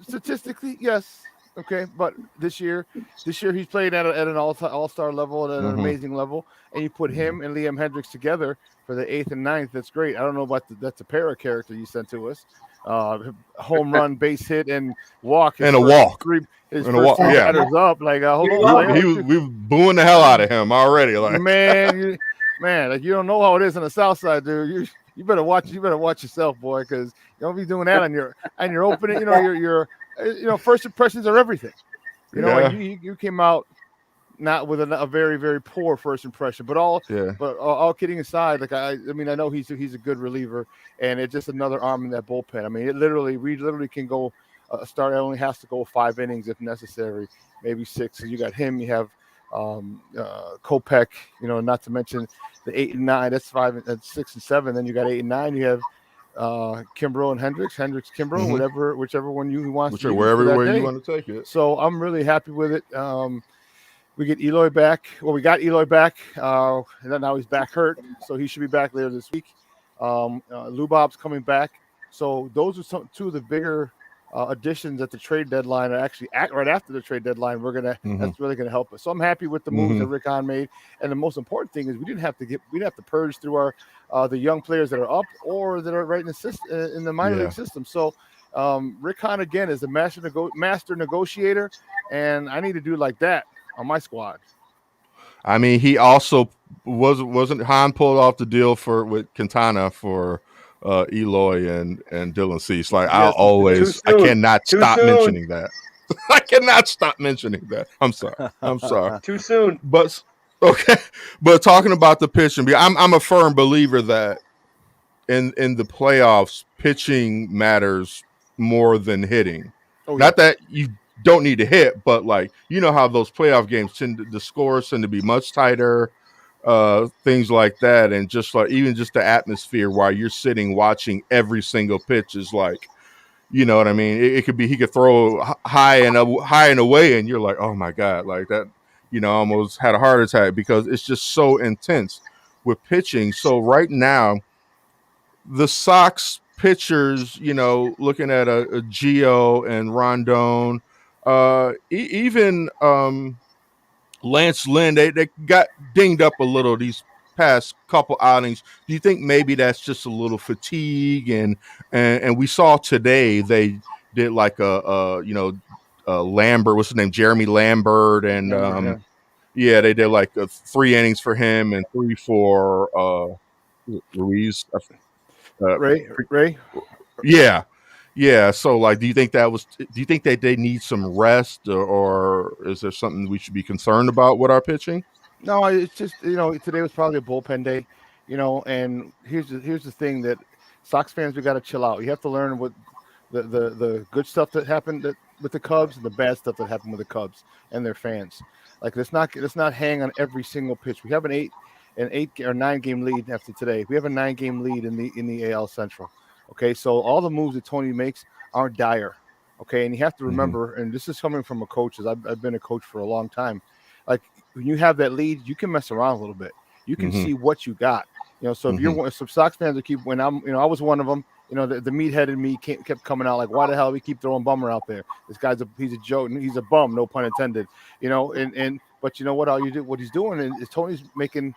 Statistically, yes. Okay, but this year he's playing at an all-star level at an Hmm. amazing level, and you put Hmm. him and Liam Hendricks together for the eighth and ninth. That's great. I don't know about that's a para character you sent to us. Home run, base hit, and walk. His And a first walk. three, his And a first walk. three Yeah. you're batters up. Like, hold on, We like, welcome. we was booing the hell out of him already. Like, man, like you don't know how it is on the south side, dude. You better watch. You better watch yourself, boy, because you don't be doing that on your opening. Your first impressions are everything. And yeah, you came out not with a very very poor first impression, but all yeah. but all kidding aside, like I mean I know he's a good reliever, and it's just another arm in that bullpen. I mean, we literally can go a starter only has to go 5 innings if necessary, maybe six. So you got him, you have Kopech, not to mention the 8 and 9. That's five, that's 6 and 7. Then you got 8 and 9. You have Kimbrough and Hendricks, Kimbrough, Hmm. whichever one you he wants to Which are use for that wherever you day. want to take it. So I'm really happy with it. We get Eloy back. Well, we got Eloy back, and then now he's back hurt, so he should be back later this week. Lubob's coming back. So those are two of the bigger additions at the trade deadline. Are actually right after the trade deadline. Hmm. That's really gonna help us. So I'm happy with the moves Hmm. that Rick Hahn made. And the most important thing is we didn't have to purge through our the young players that are up or that are right in the system, in the minor league Yeah. system. So Rick Hahn again is the master negotiator, and I need to do like that on my squad. I mean, he also wasn't Han pulled off the deal for with Quintana for Eloy and Dylan Cease. Like Yes, Too I soon. cannot Too stop soon. mentioning that. I cannot stop mentioning that. I'm sorry. I'm sorry. Too soon. But okay, but talking about the pitching, I'm a firm believer that in the playoffs, pitching matters more than hitting. oh yeah, Not that you don't need to hit, but like you know how those playoff games the scores tend to be much tighter, things like that, and just like even just the atmosphere while you're sitting watching every single pitch is like you know what I mean? It could be he could throw high and away, and you're like, oh my god, like that. Almost had a heart attack because it's just so intense with pitching. So right now, the Sox pitchers, looking at a Gio and Rondon, even Lance Lynn, they got dinged up a little these past couple outings. Do you think maybe that's just a little fatigue and we saw today they did like Lambert, what's his name, Jeremy Lambert, and remember? Yeah, yeah, they did like 3 innings for him and three for Ruiz. Uh, Ray. yeah, yeah. So, like, do you think that was? Do you think that they need some rest, or is there something we should be concerned about with our pitching? No, it's just today was probably a bullpen day, and here's the thing that Sox fans we got to chill out. You have to learn what the good stuff that happened that with the Cubs and the bad stuff that happened with the Cubs and their fans. Like let's not hang on every single pitch. We have an 8 or 9 game lead after today. We have a 9 game lead in the AL Central. Okay, so all the moves that Tony makes aren't dire. Okay, and you have to Mm-hmm. remember, and this is coming from a coach, as I've been a coach for a long time. Like when you have that lead, you can mess around a little bit. You can Mm-hmm. see what you got. So if Mm-hmm. you're some Sox fans that keep when I was one of them. The meathead in me kept coming out like, why the hell we keep throwing Bummer out there? This he's a joke, he's a bum, no pun intended. And but you know what? All you do, what he's doing is Tony's making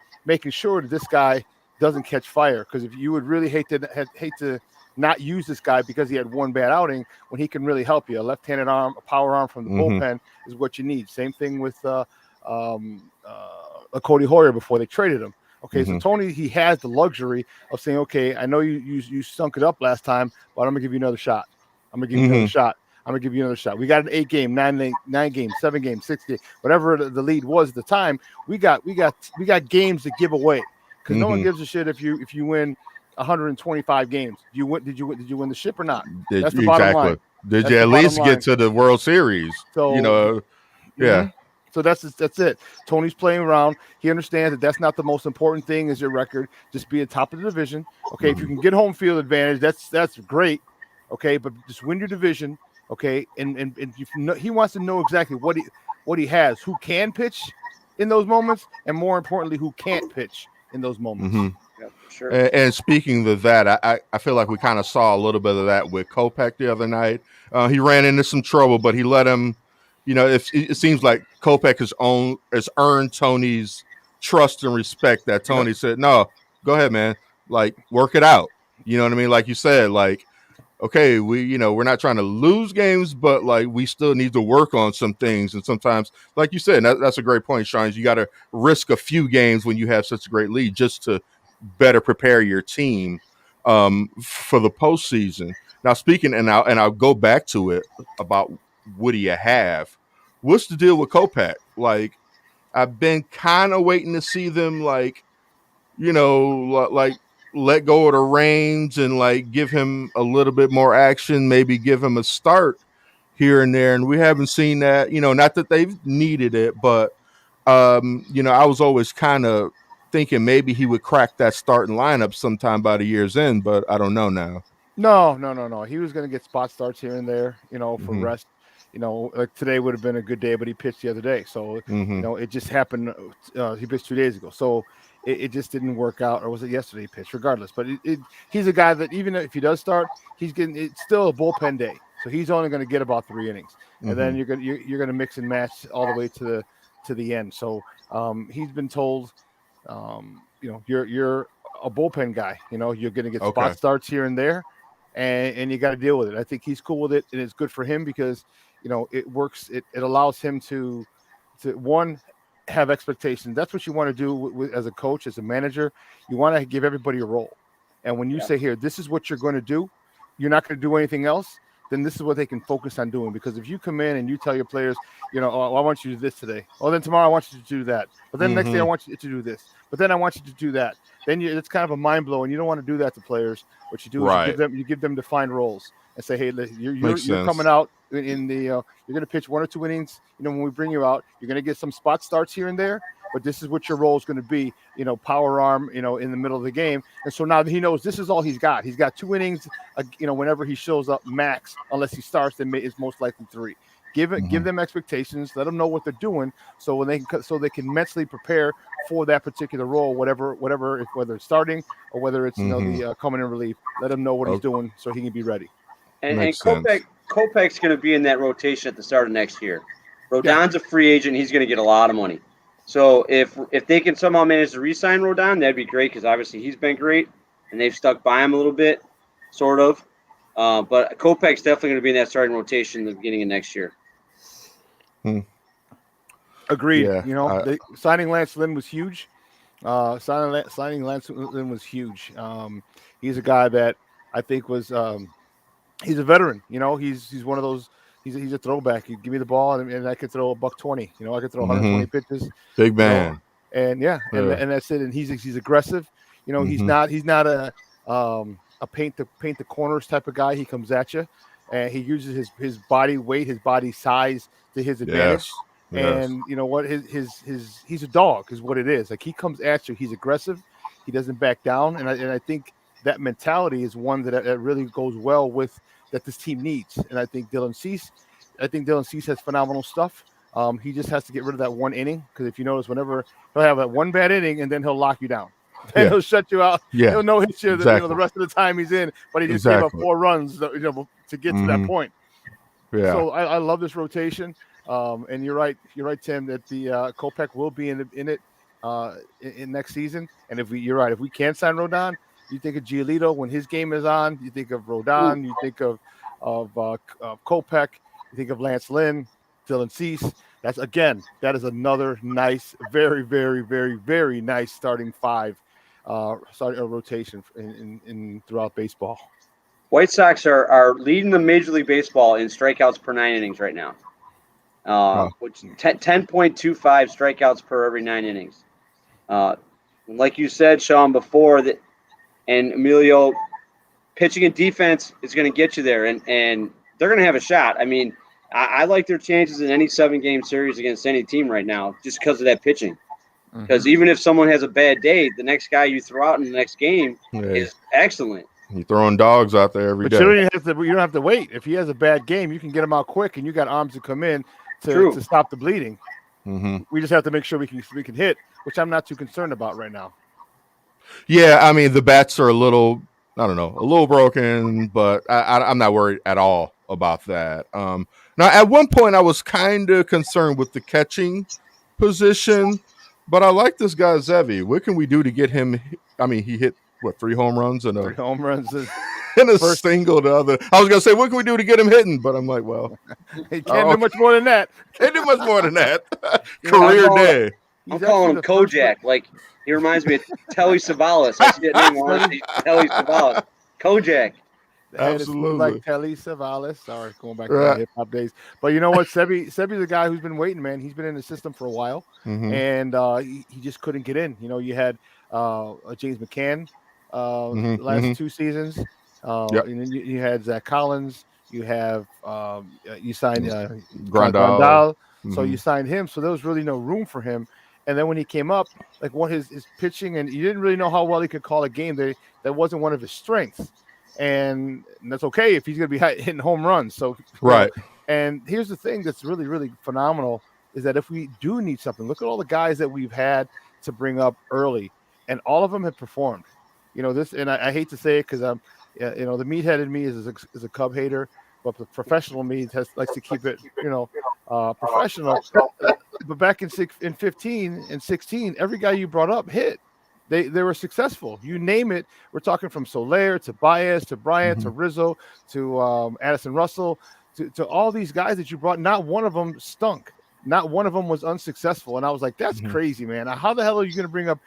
sure that this guy doesn't catch fire. Because if you would really hate to not use this guy because he had one bad outing when he can really help you. A left-handed arm, a power arm from the Mm-hmm. bullpen is what you need. Same thing with Cody Hoyer before they traded him. Okay, so Mm-hmm. Tony, he has the luxury of saying, okay, I know you stunk it up last time, but I'm gonna give you another shot. I'm gonna give you another Mm-hmm. shot. I'm gonna give you another shot. We got an 8 game, 9 game, 7 game, 6 game, whatever the lead was at the time. We got games to give away because no one Mm-hmm. gives a shit if you win 125 games. Did you win the ship or not? Did That's the you bottom exactly? line. Did That's you the at bottom least get line. to the World Series? So Yeah. Mhm. So that's it. Tony's playing around. He understands that that's not the most important thing is your record. Just be at top of the division. Okay, if you Mm-hmm. can get home field advantage, that's great. Okay, but just win your division. Okay, and he wants to know exactly what he has, who can pitch in those moments, and more importantly, who can't pitch in those moments. Mm-hmm. Yeah, for sure. And speaking of that, I feel like we kind of saw a little bit of that with Kopech the other night. He ran into some trouble, but he let him. It seems like Kopech has earned Tony's trust and respect. That Yep. Tony said, "No, go ahead, man. Like work it out." You know what I mean? Like you said, like okay, we're not trying to lose games, but like we still need to work on some things. And sometimes, like you said, that's a great point, Sean. Is you got to risk a few games when you have such a great lead just to better prepare your team for the postseason. Now, speaking, and I'll go back to it about what do you have? What's the deal with Kopak? Like, I've been kind of waiting to see them, like, like let go of the reins and like give him a little bit more action, maybe give him a start here and there. And we haven't seen that. Not that they've needed it, but I was always kind of thinking maybe he would crack that starting lineup sometime by the year's end, but I don't know now. No, no, no, no. He was going to get spot starts here and there, for Mm-hmm. rest. Like today would have been a good day, but he pitched the other day. So, Mm-hmm. it just happened. He pitched 2 days ago. So it just didn't work out. Or was it yesterday he pitched? Regardless. But he's a guy that even if he does start, it's still a bullpen day. So he's only going to get about 3 innings. And Mm-hmm. then you're going to mix and match all the way to the end. So he's been told, you're a bullpen guy. You're going to get spot Okay. starts here and there and you got to deal with it. I think he's cool with it, and it's good for him because it works. It allows him to one have expectations. That's what you want to do as a coach, as a manager. You want to give everybody a role, and when you Yeah. say here, this is what you're going to do, you're not going to do anything else. Then this is what they can focus on doing. Because if you come in and you tell your players, oh, I want you to do this today. Oh, then tomorrow I want you to do that. But then next day I Mm-hmm. want you to do this. But then I want you to do that. Then it's kind of a mind blow, and you don't want to do that to players. What you do is Right. you give them defined roles and say, hey, Makes you're coming sense. out in the you're going to pitch 1 or 2 innings. When we bring you out, you're going to get some spot starts here and there. But this is what your role is going to be. Power arm. In the middle of the game. And so now he knows this is all he's got. He's got 2 innings. Whenever he shows up, max, unless he starts, then it's most likely 3. Give Mm-hmm. them expectations. Let them know what they're doing, so they can mentally prepare for that particular role, whether it's starting or whether it's Mm-hmm. the coming in relief. Let him know what he's Okay. doing so he can be ready. And Makes sense. Kopech's going to be in that rotation at the start of next year. Yeah. Rodon's a free agent. He's going to get a lot of money. So if they can somehow manage to re-sign Rodon, that'd be great because obviously he's been great, and they've stuck by him a little bit, sort of. But Kopech's definitely going to be in that starting rotation in the beginning of next year. Agreed. Yeah. Signing Lance Lynn was huge. Signing Lance Lynn was huge. He's a guy that I think was he's a veteran. He's one of those. He's a throwback. You give me the ball and I could throw $120. I could throw 120 Mm-hmm. pitches. Big man. And Yeah. and that's it. And he's aggressive. He's Mm-hmm. not a paint the corners type of guy. He comes at you. and he uses his body weight, his body size to his advantage. Yes. Yes. And you know what? His he's a dog is what it is. Like he comes at you, he's aggressive, he doesn't back down, and I think that mentality is one that really goes well with that this team needs. And I think Dylan Cease has phenomenal stuff. He just has to get rid of that one inning because if you notice, whenever he'll have that one bad inning and then he'll lock you down. Then Yeah. he'll shut you out. Yeah. He'll no hit you, Exactly. the rest of the time he's in, but he just gave up Exactly. 4 runs, to get to that Mhm. point. Yeah. So I love this rotation. And you're right, Tim, that the Kopech will be in it in next season. And you're right, if we can sign Rodon, you think of Giolito when his game is on. You think of Rodon. You think of Kopech. You think of Lance Lynn, Dylan Cease. That is another nice, very, very, very, very nice starting 5, starting a rotation in throughout baseball. White Sox are leading the Major League Baseball in strikeouts per 9 innings right now, which 10.25 strikeouts per every 9 innings. Like you said, Sean, before that, and Emilio, pitching and defense is going to get you there, and they're going to have a shot. I mean, I like their chances in any 7-game series against any team right now just because of that pitching. Because even if someone has a bad day, the next guy you throw out in the next game is excellent. You're throwing dogs out there every day. You don't have to wait. If he has a bad game, you can get him out quick, and you got arms to come in to stop the bleeding. Mm-hmm. We just have to make sure we can hit, which I'm not too concerned about right now. Yeah, I mean the bats are a little broken, but I'm not worried at all about that. Now at one point I was kind of concerned with the catching position, but I like this guy Zevi. What can we do to get him? I mean, he hit 3 home runs and 3 home runs and a single to other. I was gonna say what can we do to get him hitting, but I'm like, well, he can't do much more than that. Can't do much more than that. Career day. I'm calling him Kojak. Like he reminds me of Telly Savalas. I see that name on Telly Savalas. Kojak. Absolutely. Like Telly Savalas. Sorry, going back to the hip hop days. But you know what? Sebi's a guy who's been waiting, man. He's been in the system for a while, and he just couldn't get in. You know, you had James McCann last 2 seasons. And then you had Zach Collins. You have you signed Grandal. So you signed him. So there was really no room for him. And then when he came up, like his pitching, and you didn't really know how well he could call a game. That wasn't one of his strengths. And that's okay if he's going to be hitting home runs. So right. And here's the thing that's really, really phenomenal is that if we do need something, look at all the guys that we've had to bring up early, and all of them have performed. You know this, and I hate to say it because I'm, you know, the meathead in me is a Cub hater, but the professional me likes to keep it, professional. But back in 15 and 16, every guy you brought up hit. They were successful. You name it. We're talking from Soler to Baez to Bryant to Rizzo to Addison Russell to all these guys that you brought. Not one of them stunk. Not one of them was unsuccessful. And I was like, that's crazy, man. How the hell are you going to bring up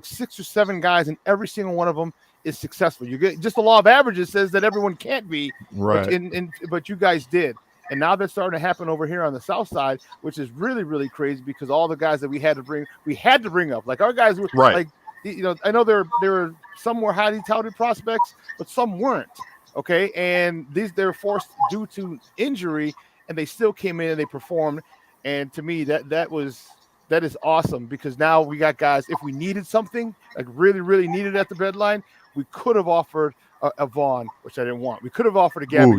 6 or 7 guys and every single one of them is successful? You get just the law of averages says that everyone can't be, right? But you guys did. And now that's starting to happen over here on the south side, which is really, really crazy because all the guys that we had to bring up, like our guys were like, I know there were some more highly touted prospects, but some weren't. Okay. And they're forced due to injury, and they still came in and they performed. And to me, that is awesome because now we got guys. If we needed something, like really, really needed at the deadline, we could have offered a Vaughn, which I didn't want. We could have offered a Gavin.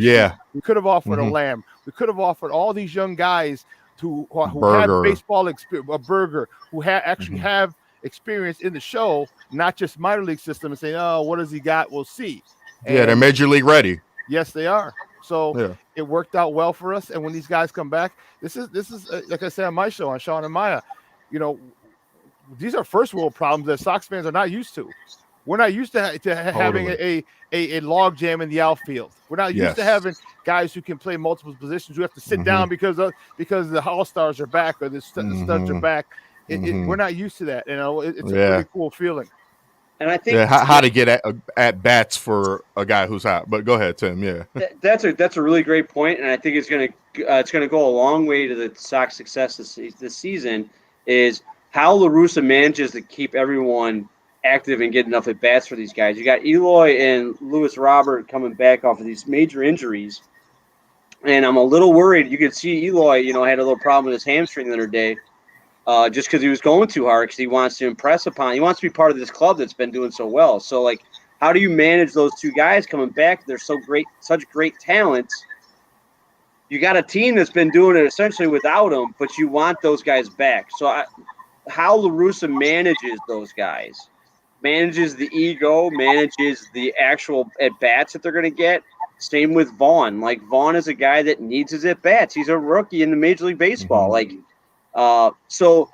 We could have offered a Lamb. We could have offered all these young guys who had baseball experience, a Burger, who actually have experience in the show, not just minor league system, and saying, "Oh, what does he got? We'll see." And they're major league ready. Yes, they are. So it worked out well for us. And when these guys come back, this is like I said on my show on Sean and Maya, these are first world problems that Sox fans are not used to. We're not used to having a log jam in the outfield. We're not used to having guys who can play multiple positions. We have to sit down because the All-Stars are back or the studs are back. We're not used to that. It's a really cool feeling. And I think how to get at bats for a guy who's hot. But go ahead, Tim. Yeah, that's a really great point, and I think it's gonna go a long way to the Sox success this season. Is how La Russa manages to keep everyone active and get enough at bats for these guys. You got Eloy and Lewis Robert coming back off of these major injuries, And I'm a little worried. You could see Eloy, had a little problem with his hamstring the other day, just because he was going too hard because he wants to impress upon. He wants to be part of this club that's been doing so well. So, like, how do you manage those two guys coming back? They're so great, such great talents. You got a team that's been doing it essentially without them, but you want those guys back. So, how LaRussa manages those guys, manages the ego, manages the actual at bats that they're going to get. Same with Vaughn. Like, Vaughn is a guy that needs his at bats. He's a rookie in the Major League Baseball. So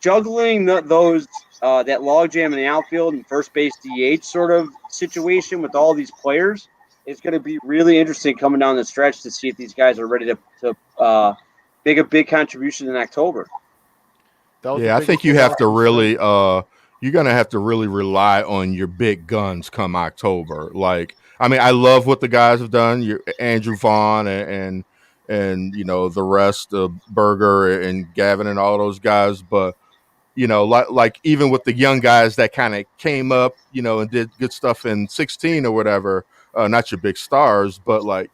juggling those that logjam in the outfield and first base DH sort of situation with all these players is going to be really interesting coming down the stretch to see if these guys are ready to make a big contribution in October. Yeah, I think you have to really you're gonna have to really rely on your big guns come October. Like, I mean, I love what the guys have done. Andrew Vaughn and the rest of Berger and Gavin and all those guys, but like even with the young guys that kind of came up, and did good stuff in 16 or whatever. Not your big stars, but like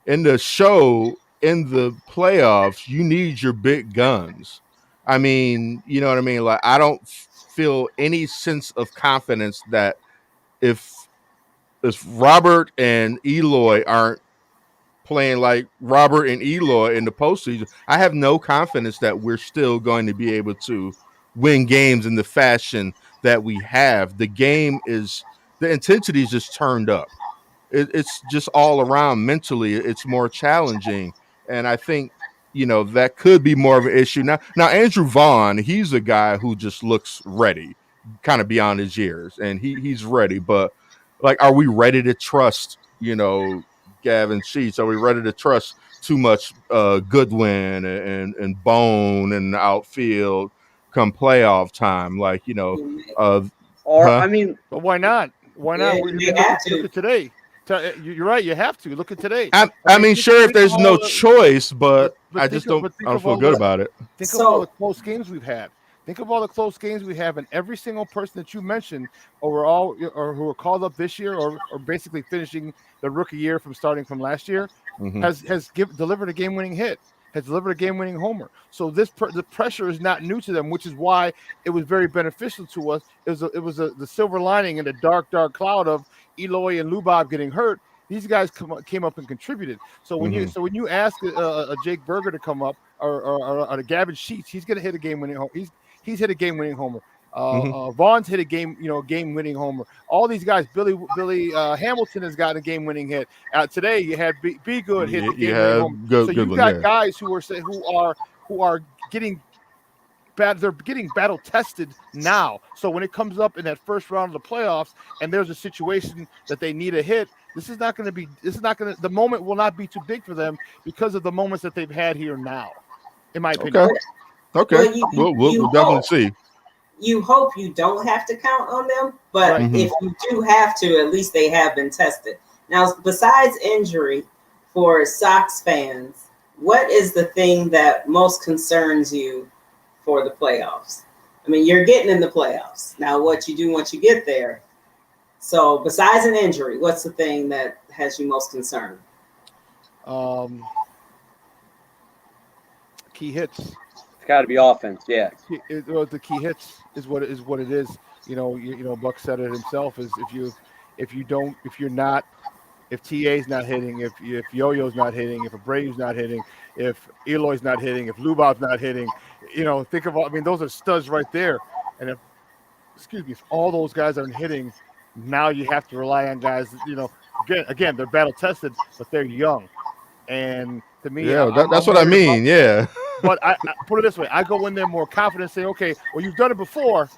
in the show, in the playoffs, you need your big guns. I mean, you know what I mean? Like, I don't feel any sense of confidence that if Robert and Eloy aren't playing like Robert and Eloy in the postseason, I have no confidence that we're still going to be able to win games in the fashion that we have. The intensity is just turned up. It's just all around mentally. It's more challenging, and I think that could be more of an issue now. Andrew Vaughn, he's a guy who just looks ready, kind of beyond his years, and he's ready. But like, are we ready to trust? Gavin Sheets? Are we ready to trust too much Goodwin and Bone and the outfield come playoff time? Like, I mean, but why not? Why not? You have to. Look at today. You're right. You have to look at today. I mean, sure, if there's no choice, but I just don't feel good about it. Think of all the close games we've had. Think of all the close games we have, and every single person that you mentioned, or who were called up this year, or basically finishing the rookie year starting from last year, has delivered a game-winning hit, has delivered a game-winning homer. So the pressure is not new to them, which is why it was very beneficial to us. It was the silver lining in the dark cloud of Eloy and Lubov getting hurt. These guys came up and contributed. So when you ask a Jake Berger to come up, or a Gavin Sheets, he's going to hit a game-winning homer. He's hit a game-winning homer. Vaughn's hit a game-winning homer. All these guys, Billy Hamilton has got a game-winning hit. Today you had Be Good hit the game-winning homer. So you've got guys who are getting bad. They're getting battle tested now. So when it comes up in that first round of the playoffs, and there's a situation that they need a hit, the moment will not be too big for them because of the moments that they've had here now, in my opinion. Okay. We'll definitely see. You hope you don't have to count on them, but if you do have to, at least they have been tested. Now, besides injury, for Sox fans, what is the thing that most concerns you for the playoffs? I mean, you're getting in the playoffs. Now, what you do once you get there. So besides an injury, what's the thing that has you most concerned? Key hits. It's got to be offense, yeah. The key hits is what it is. Buck said it himself. Is if TA's not hitting, if Yo-Yo's not hitting, if Abreu's not hitting, if Eloy's not hitting, if Lubov's not hitting, think of all. I mean, those are studs right there. And if all those guys aren't hitting, now you have to rely on guys. Again, they're battle tested, but they're young. And to me, that's what I mean. Yeah. But I put it this way: I go in there more confident, say, okay, well, you've done it before.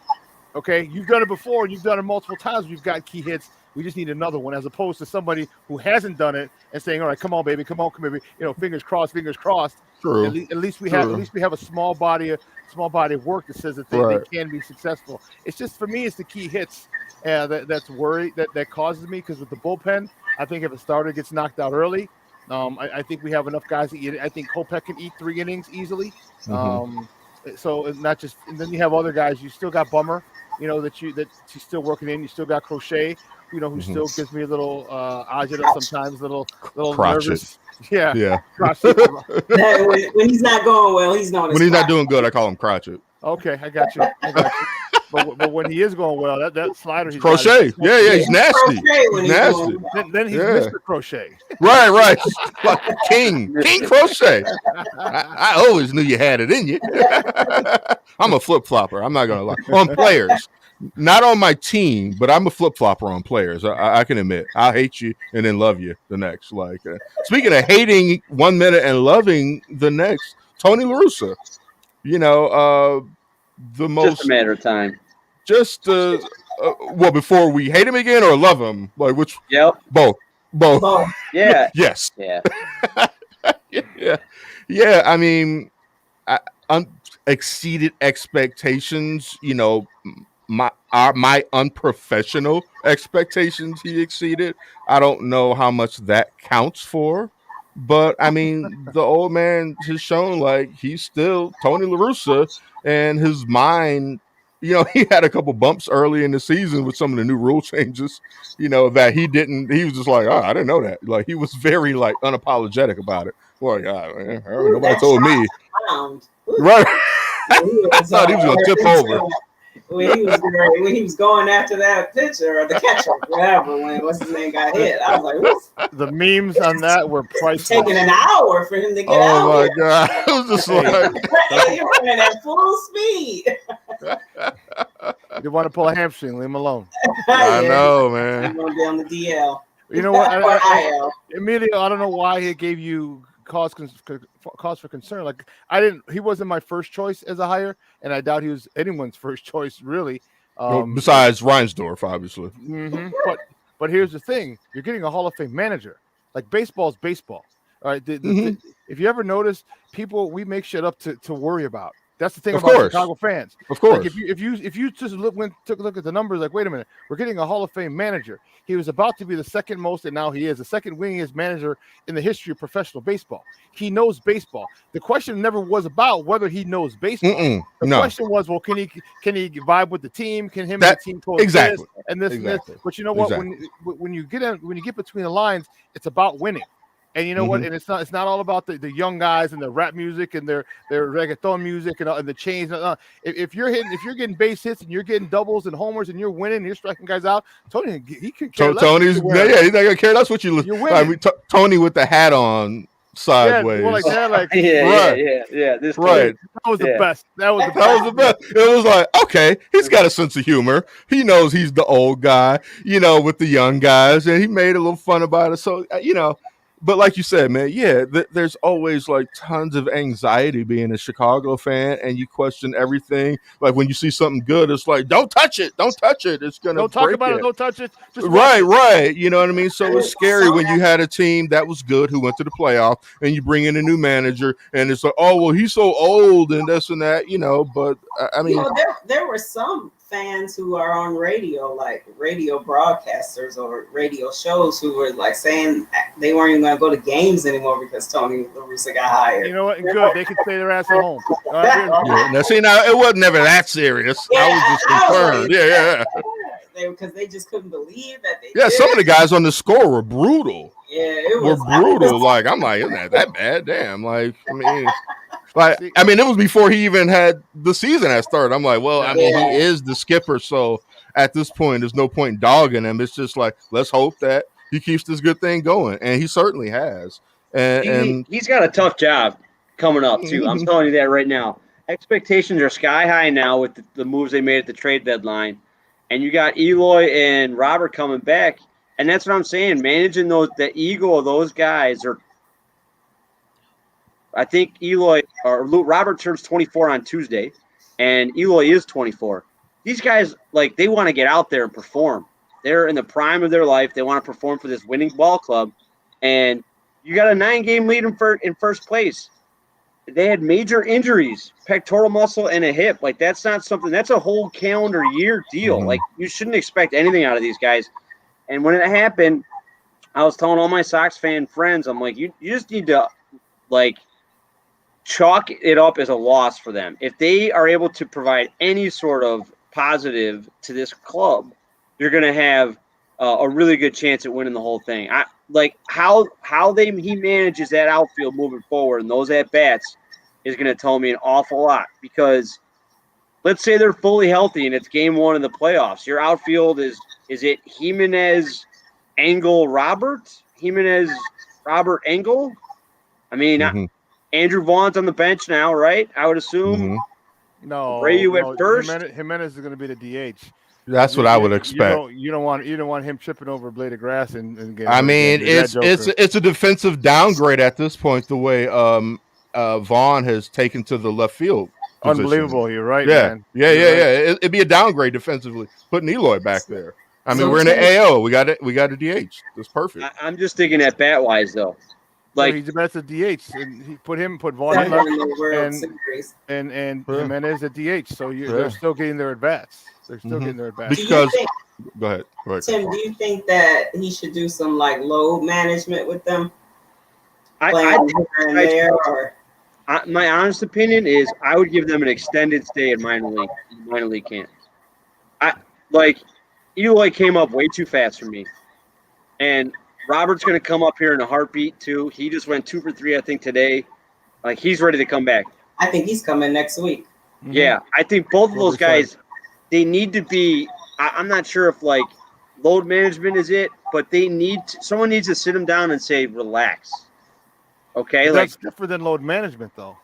Okay, you've done it before, and you've done it multiple times. We've got key hits. We just need another one, as opposed to somebody who hasn't done it and saying, "All right, come on, baby, come on, baby." Fingers crossed, fingers crossed. True. At least we have a small body of work that says that they can be successful. It's just, for me, it's the key hits that's worry that causes me, because with the bullpen, I think if a starter gets knocked out early, I think we have enough guys to eat it. I think Kopech can eat 3 innings easily. So it's not just, and then you have other guys. You still got Bummer, that she's still working in. You still got Crochet, who Mhm. still gives me a little agita sometimes, little Crotchet. nervous. Yeah, Yeah. crotchet. That when he's not going well, he's known When as he's not crotch. doing good, I call him Crotchet. Okay, I got you. But when he is going well, that slider he's got Crochet. is Yeah, Yeah, he's he's nasty. crochet when He's he's nasty. doing well. then he's Yeah. Mr. Crochet. Right. Like King Crochet. I always knew you had it in you. I'm a flip flopper. I'm not gonna lie. On players, not on my team, but I'm a flip flopper on players. I can admit. I'll hate you and then love you the next. Like speaking of hating 1 minute and loving the next, Tony La Russa. The Just a most matter of time. just well before we hate him again or love him, like which Yep. both. Both. Yeah. Yes. Yeah. Yeah. I mean, exceeded expectations. My unprofessional expectations he exceeded. I don't know how much that counts for, but I mean, the old man has shown like he's still Tony La Russa, and his mind. He had a couple bumps early in the season with some of the new rule changes. That he didn't. He was just like, oh, I didn't know that. Like he was very like unapologetic about it. Like, Ooh, nobody that told shot me. found. Ooh, Right. when he I was, thought he was gonna tip over. when he was going after that pitcher or the catcher, whatever. When what's his name got hit, I was like, "What's The memes on that were priceless. taking an hour for him to get Oh out my here?" god! It was just Hey. like, You're running at full speed. You want to pull a hamstring, leave him alone. I Yeah, know, I'm man. gonna be on the DL. You know what? Or IL. Emilio, I don't know why he gave you cause for concern. Like he wasn't my first choice as a hire, and I doubt he was anyone's first choice really. Besides Reinsdorf, obviously. But here's the thing: you're getting a Hall of Fame manager. Like baseball is baseball. All right. If you ever notice, we make shit up to worry about. That's the thing Of about course. Chicago fans. Of course. Like if you just took a look at the numbers, like, wait a minute, we're getting a Hall of Fame manager. He was about to be the second most, and now he is the second winningest manager in the history of professional baseball. He knows baseball. The question never was about whether he knows baseball. The question was, well, can he vibe with the team? Can him and the team coexist? Exactly. And this. But you know what? Exactly. When you get between the lines, it's about winning. And you know what? And it's not all about the young guys and the rap music and their reggaeton music and the chains. If you're getting base hits and you're getting doubles and homers and you're winning and you're striking guys out, Tony, he can care less. Tony's he's not gonna care. That's what you're winning. Tony with the hat on sideways. Yeah, like that. Like yeah. This right. That was the best. That was the best. It was like, okay, he's got a sense of humor. He knows he's the old guy, with the young guys, and he made a little fun about it. So But like you said, man, there's always like tons of anxiety being a Chicago fan, and you question everything. Like when you see something good, it's like, don't touch it, it's gonna. Don't talk about it. Don't touch it. Just right. You know what I mean? So it's scary when you had a team that was good who went to the playoff, and you bring in a new manager, and it's like, oh well, he's so old and this and that, But I mean, there were some fans who are on radio, like radio broadcasters or radio shows, who were like saying they weren't even going to go to games anymore because Tony La Russa got hired. You know what? Good. They can stay their ass at home. Now see, now it wasn't never that serious. I was just concerned. Yeah. Because they just couldn't believe that they. Yeah, some of the guys on the score were brutal. Yeah, it was brutal. Like I'm like, isn't that bad? Damn. Like I mean, it was before he even had the season had started. I'm like, well, I mean, he is the skipper, so at this point, there's no point dogging him. It's just like, let's hope that he keeps this good thing going, and he certainly has. And he's got a tough job coming up too. I'm telling you that right now. Expectations are sky high now with the moves they made at the trade deadline, and you got Eloy and Robert coming back, and that's what I'm saying. Managing the ego of those guys are. I think Robert turns 24 on Tuesday, and Eloy is 24. These guys, like, they want to get out there and perform. They're in the prime of their life. They want to perform for this winning ball club, and you got a 9-game lead in first place. They had major injuries, pectoral muscle and a hip. Like, that's not something – that's a whole calendar year deal. Like, you shouldn't expect anything out of these guys. And when it happened, I was telling all my Sox fan friends, I'm like, you just need to, like – chalk it up as a loss for them. If they are able to provide any sort of positive to this club, you're going to have a really good chance at winning the whole thing. I like how he manages that outfield moving forward, and those at bats is going to tell me an awful lot. Because let's say they're fully healthy and it's game 1 of the playoffs. Your outfield is it Jimenez, Engel, Robert? Jimenez, Robert, Engel? I mean, Andrew Vaughn's on the bench now, right? I would assume. No, Rayu at first. Jimenez is going to be the DH. That's what I would expect. You don't want him tripping over a blade of grass and I mean, it's a defensive downgrade at this point. The way Vaughn has taken to the left field position. Unbelievable. You're right, yeah. man. Yeah. It'd be a downgrade defensively putting Eloy back there. I mean, we're in the AO. We got a DH. That's perfect. I'm just thinking at bat wise though. Like he's the best at DH, and he put Vaughn and Jimenez at DH. So they're still getting their at bats. They're still getting their at bats. Because go ahead. Tim, do you think that he should do some like load management with them? My honest opinion is I would give them an extended stay in minor league camp. Eloy came up way too fast for me, and Robert's going to come up here in a heartbeat too. He just went 2 for 3, I think, today. Like he's ready to come back. I think he's coming next week. Mm-hmm. Yeah, I think both of those guys, they need to be. I'm not sure if like load management is it, but someone needs to sit them down and say, relax. Okay, that's different than load management, though.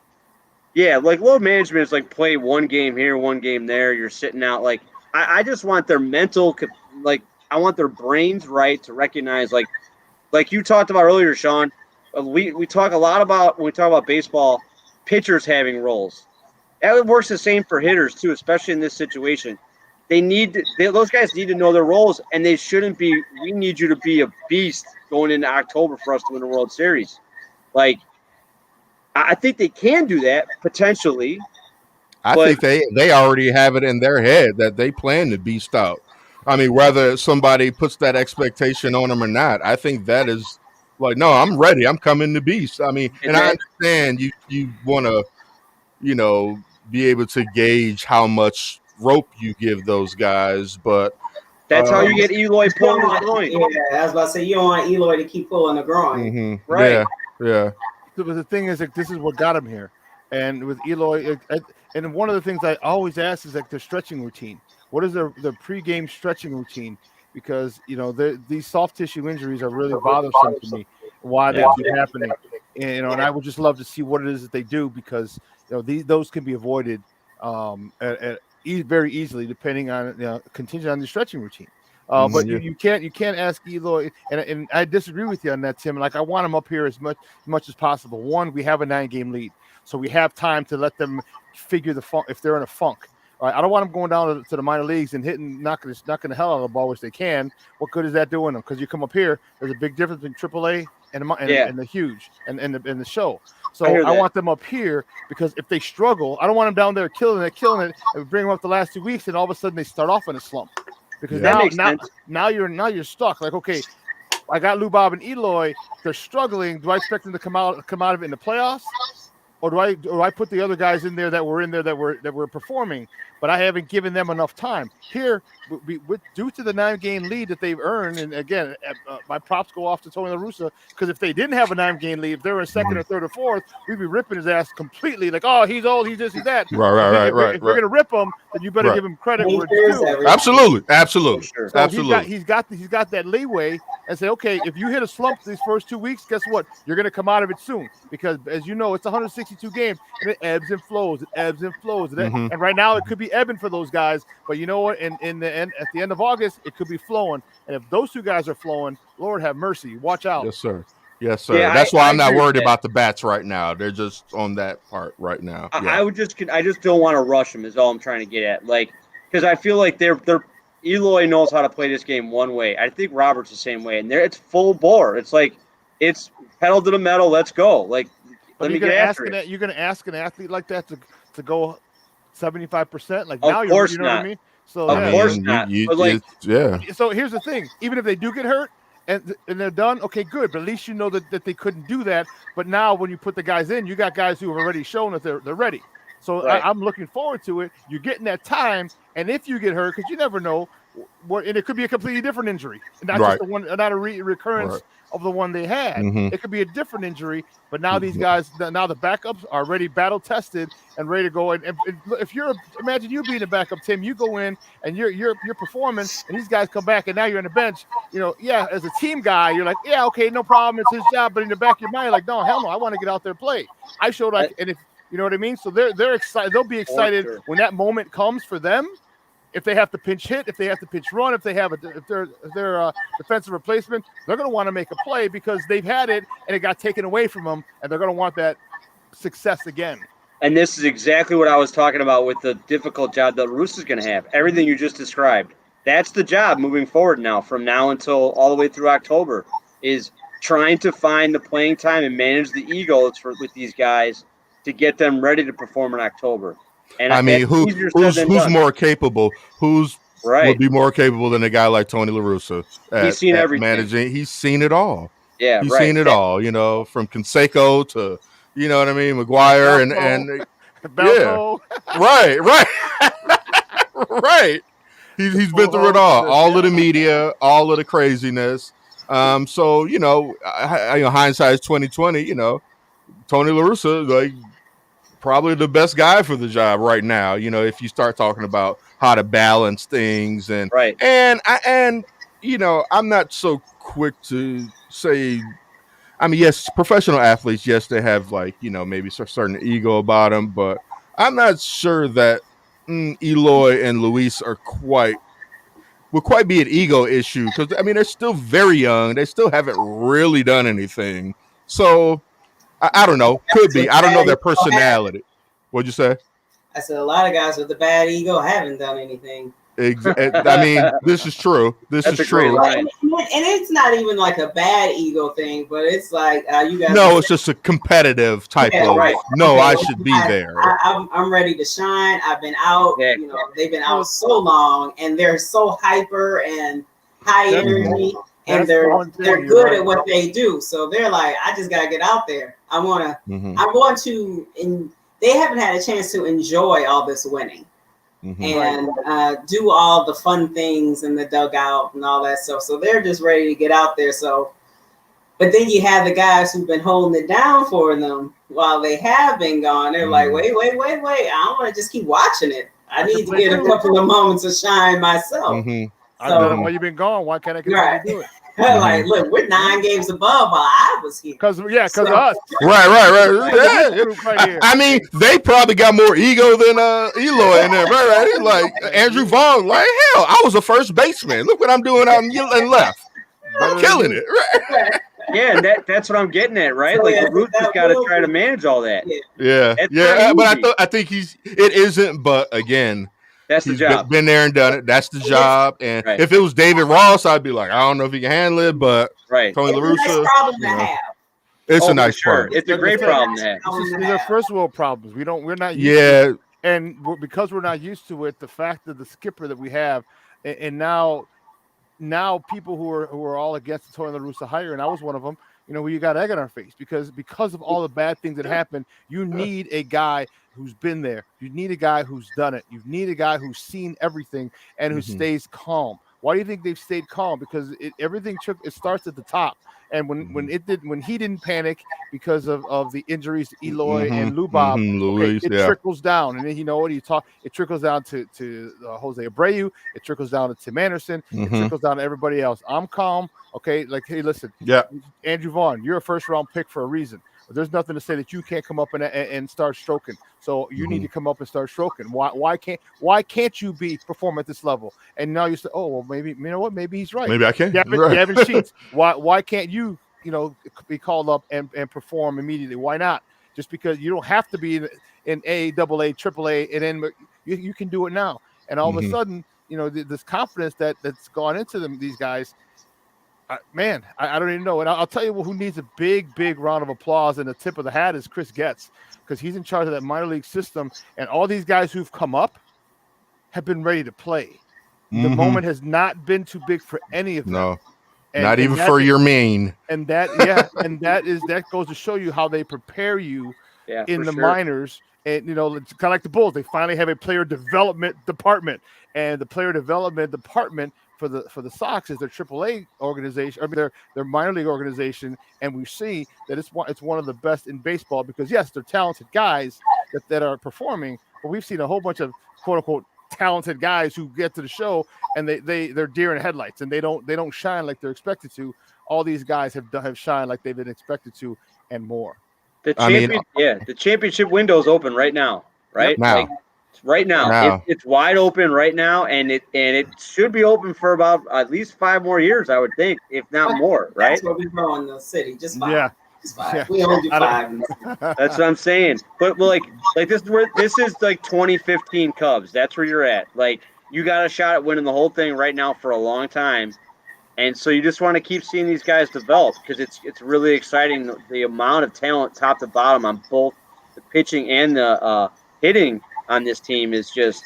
Yeah, like load management is like play one game here, one game there. You're sitting out. Like I just want their mental, like I want their brains right to recognize like you talked about earlier, Sean, we talk a lot about when we talk about baseball, pitchers having roles. That works the same for hitters too, especially in this situation. Those guys need to know their roles, and they shouldn't be. We need you to be a beast going into October for us to win the World Series. Like, I think they can do that potentially. I think they already have it in their head that they plan to beast out. I mean, whether somebody puts that expectation on them or not, I think that is like, no, I'm ready. I'm coming to beast. I mean, and I understand you want to, be able to gauge how much rope you give those guys, but that's how you get Eloy pulling the groin. Yeah, I was about to say you don't want Eloy to keep pulling the groin, right? Yeah. But the thing is, like, this is what got him here, and with Eloy, and one of the things I always ask is like their stretching routine. What is their pregame stretching routine? Because these soft tissue injuries are really bothersome to me. Why they keep happening, and I would just love to see what it is that they do, because those can be avoided very easily depending on contingent on the stretching routine. But you can't ask Eloy, and I disagree with you on that, Tim. Like I want him up here as much as possible. One, we have a 9-game lead, so we have time to let them figure the funk if they're in a funk. I don't want them going down to the minor leagues and knocking the hell out of the ball, which they can. What good is that doing them? Because you come up here, there's a big difference between AAA and the huge and the show. So I want them up here, because if they struggle, I don't want them down there killing it, and bring them up the last 2 weeks, and all of a sudden they start off in a slump. Because now you're stuck. Like, okay, I got Lou Bob and Eloy. They're struggling. Do I expect them to come out of it in the playoffs? Or do I put the other guys in there that were performing, but I haven't given them enough time? Here, due to the 9-game lead that they've earned, and again, my props go off to Tony La Russa, because if they didn't have a 9-game lead, if they were in second or third or fourth, we'd be ripping his ass completely. Like, oh, he's old, he's this, he's that. Right. If you're gonna rip him, then you better give him credit where it's due. Absolutely. So Absolutely. He's got that leeway, and say, okay, if you hit a slump these first 2 weeks, guess what? You're gonna come out of it soon, because as you know, it's 162 games, and it ebbs and flows. And right now it could be ebbing for those guys, but you know what? At the end of August, it could be flowing. And if those two guys are flowing, Lord have mercy, watch out. Yes, sir. Yeah, that's why I'm not worried about the bats right now. They're just on that part right now. Yeah. I just don't want to rush them. Is all I'm trying to get at. Like, because I feel like they're Eloy knows how to play this game one way. I think Robert's the same way, and it's full bore. It's like it's pedal to the metal. Let's go. Like, let me get after it. You're going to ask an athlete like that to go 75%? Like, of now course you know not. what I mean? So of course not. But so here's the thing: even if they do get hurt, and they're done. Okay, good. But at least you know that they couldn't do that. But now when you put the guys in, you got guys who have already shown that they're ready. So Right. I'm looking forward to it. You're getting that time, and if you get hurt, because you never know what, and it could be a completely different injury, not just Right. the one, not a recurrence Right. of the one they had. Mm-hmm. It could be a different injury. But now these guys, now the backups are already battle tested and ready to go. And if you're, imagine you being a backup, Tim, you go in and you're performing, and these guys come back, and now you're on the bench. Yeah, as a team guy, you're like, yeah, okay, no problem, it's his job. But in the back of your mind, you're like, no, hell no, I want to get out there and play. I showed and if you know what I mean. So they're excited. They'll be excited when that moment comes for them. If they have to pinch hit, if they have to pinch run, if they're a defensive replacement, they're going to want to make a play because they've had it and it got taken away from them, and they're going to want that success again. And this is exactly what I was talking about with the difficult job that Roos is going to have. Everything you just described. That's the job moving forward now, from now until all the way through October, is trying to find the playing time and manage the egos with these guys to get them ready to perform in October. And I mean, who's more capable? Who's would be more capable than a guy like Tony La Russa? He's seen everything. Managing. He's seen it all. Yeah, he's seen it all. From Canseco to, you know what I mean, McGuire and Balco. Yeah, right, right. He's been through it all of the media, all of the craziness. So hindsight is 2020. Tony La Russa, like, probably the best guy for the job right now. If you start talking about how to balance things I'm not so quick to say. I mean, yes, professional athletes, yes, they have maybe a certain ego about them, but I'm not sure that Eloy and Luis would quite be an ego issue because they're still very young. They still haven't really done anything. So I don't know. Could be. I don't know their personality. What'd you say? I said a lot of guys with the bad ego haven't done anything. This is true. This is true. And it's not even like a bad ego thing, but it's like you guys. No, it's just a competitive type of. Right. No, I should be there. I'm ready to shine. I've been out. Yeah. They've been out so long, and they're so hyper and high energy. And they're good at what they do. So they're like, I just gotta get out there. I want to, and they haven't had a chance to enjoy all this winning and do all the fun things in the dugout and all that stuff. So they're just ready to get out there. So, but then you have the guys who've been holding it down for them while they have been gone. They're like, wait. I don't want to just keep watching it. I need to get a couple of moments of shine myself. I don't know why you've been gone. Why can't I continue to do it? Like, look, we're 9 games above while I was here. Because of us. Right. I mean, they probably got more ego than Eloy in there, right? Like Andrew Vaughn, like, hell, I was a first baseman. Look what I'm doing out in left. I'm killing it. Right? Yeah, and that's what I'm getting at, right? So like, Root has got to try to manage all that. Yeah. But I think it isn't. But again, that's the job. Been there and done it. That's the job. And if it was David Ross, I'd be like, I don't know if he can handle it. But Tony La Russa, it's a nice problem. It's a great problem to have. These are first world problems. We're not used to it. And because we're not used to it, the fact that the skipper that we have, and now people who are all against the Tony La Russa hire, and I was one of them. We got egg on our face because of all the bad things that happened. You need a guy who's been there. You need a guy who's done it. You need a guy who's seen everything and who stays calm. Why do you think they've stayed calm? Because everything starts at the top. And when he didn't panic because of the injuries to Eloy and Lubob, it trickles down. And then it trickles down to Jose Abreu, it trickles down to Tim Anderson, it trickles down to everybody else. I'm calm. Okay, like, hey, listen, Andrew Vaughn, you're a first round pick for a reason. There's nothing to say that you can't come up and start stroking. So you need to come up and start stroking. Why can't you perform at this level? And now you say, oh well, maybe maybe he's right. Maybe I can. Gavin Sheets. Why can't you be called up and perform immediately? Why not? Just because you don't have to be in A, AA, AAA, and then you can do it now. And all of a sudden, this confidence that's gone into these guys. Man, I don't even know. And I'll tell you who needs a big round of applause, and the tip of the hat is Chris Getz, because he's in charge of that minor league system. And all these guys who've come up have been ready to play. The moment has not been too big for any of them. No. Not even for your mean. And that goes to show you how they prepare you in the minors. And it's kind of like the Bulls. They finally have a player development department, and the player development department for the Sox is their AAA organization. I mean, their minor league organization, and we see that it's one of the best in baseball because yes, they're talented guys that are performing, but we've seen a whole bunch of quote unquote talented guys who get to the show and they're deer in headlights and they don't shine like they're expected to. All these guys have shined like they've been expected to and more. The championship window is open right now, right? Now. Like right now, it's wide open right now, and it should be open for about at least 5 more years, I would think, if not more, right? That's what we grow in the city, just 5. Yeah. Just 5. Yeah. We only do 5. That's what I'm saying. But like this is like 2015 Cubs. That's where you're at. Like you got a shot at winning the whole thing right now for a long time. And so you just want to keep seeing these guys develop because it's really exciting. The amount of talent, top to bottom, on both the pitching and the hitting on this team is just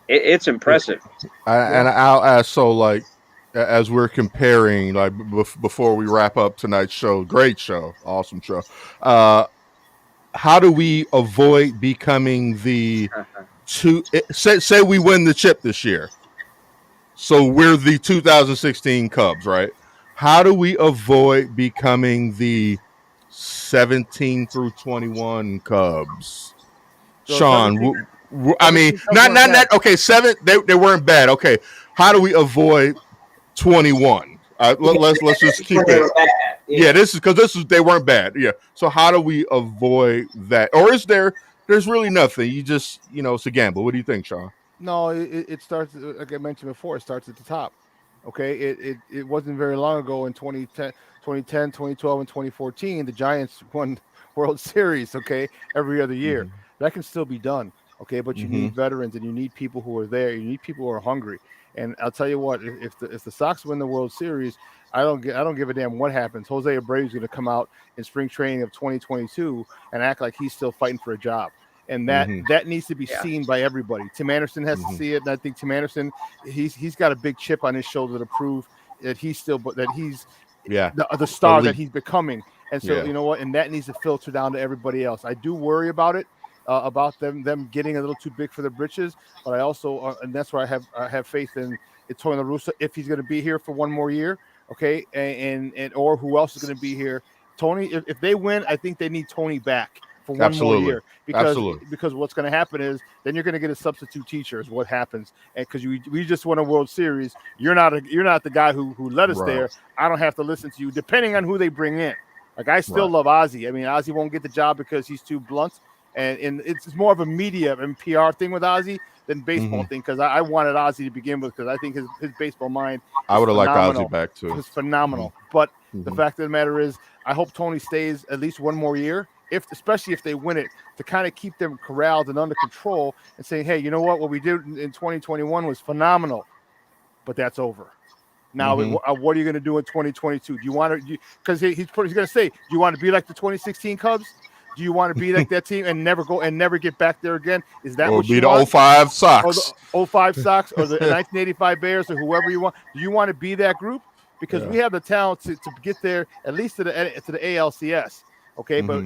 it's impressive. And I'll ask, so like as we're comparing, like before we wrap up tonight's show, great show, awesome show. How do we avoid becoming the say we win the chip this year? So we're the 2016 Cubs, right? How do we avoid becoming the 17 through 21 Cubs? So Sean, I mean, not okay. 7, they weren't bad. Okay, how do we avoid 21? Let's just keep it. Yeah, this is because they weren't bad. Yeah. So how do we avoid that? Or is there's really nothing? You just it's a gamble. What do you think, Sean? No, it starts, like I mentioned before, it starts at the top. Okay, it wasn't very long ago in 2010, 2012, and 2014, the Giants won World Series, okay, every other year. Mm-hmm. That can still be done, okay, but you need veterans and you need people who are there. You need people who are hungry. And I'll tell you what, if the Sox win the World Series, I don't give a damn what happens. Jose Abreu's going to come out in spring training of 2022 and act like he's still fighting for a job. And that needs to be seen by everybody. Tim Anderson has to see it, and I think Tim Anderson, he's got a big chip on his shoulder to prove that he's the star that he's becoming. And so you know what, and that needs to filter down to everybody else. I do worry about it, about them getting a little too big for their britches, but I also and that's where I have faith in Tony La Russa if he's going to be here for one more year, okay, and or who else is going to be here. Tony, if they win, I think they need Tony back for one more year because what's going to happen is then you're going to get a substitute teacher is what happens, and because we just won a World Series, you're not the guy who led us there. I don't have to listen to you depending on who they bring in. Like I still love Ozzie. I mean, Ozzie won't get the job because he's too blunt, and it's more of a media and PR thing with Ozzie than baseball thing because I wanted Ozzie to begin with because I think his baseball mind. I would have liked Ozzie back too. It's phenomenal, but the fact of the matter is, I hope Tony stays at least one more year. Especially if they win it, to kind of keep them corralled and under control and saying, hey, you know what we did in 2021 was phenomenal, but that's over. Now, what are you going to do in 2022? Do you want to, because he's going to say, do you want to be like the 2016 Cubs? Do you want to be like that team and never get back there again? Is that what you want? Or be the 05 Sox. Or the 05 Sox or the 1985 Bears or whoever you want. Do you want to be that group? Because we have the talent to get there, at least to the ALCS. Okay, but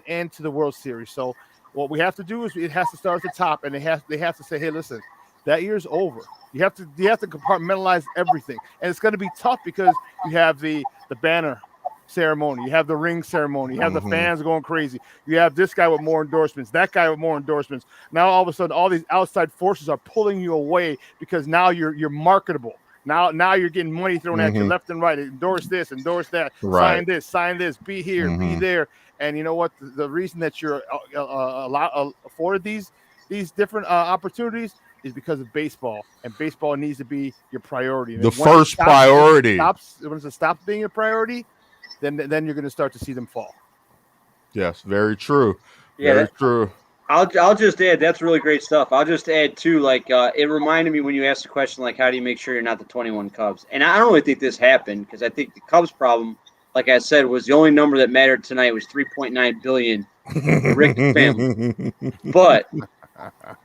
and to the World Series. So what we have to do is it has to start at the top, and they have to say, hey, listen, that year's over. You have to compartmentalize everything, and it's going to be tough because you have the banner ceremony, you have the ring ceremony, you have the fans going crazy, you have this guy with more endorsements, that guy with more endorsements. Now all of a sudden, all these outside forces are pulling you away because now you're marketable. Now you're getting money thrown at you left and right. Endorse this, endorse that. Sign this. Be here, be there. And you know what? The reason that you're afforded these different opportunities is because of baseball, and baseball needs to be your priority. And the first priority. When it stops being a priority, then you're going to start to see them fall. Yes, very true. Very true. I'll just add, that's really great stuff. I'll just add too, like it reminded me when you asked the question, like, how do you make sure you're not the 21 Cubs? And I don't really think this happened because I think the Cubs problem, like I said, was the only number that mattered tonight was $3.9 billion. Rick family. But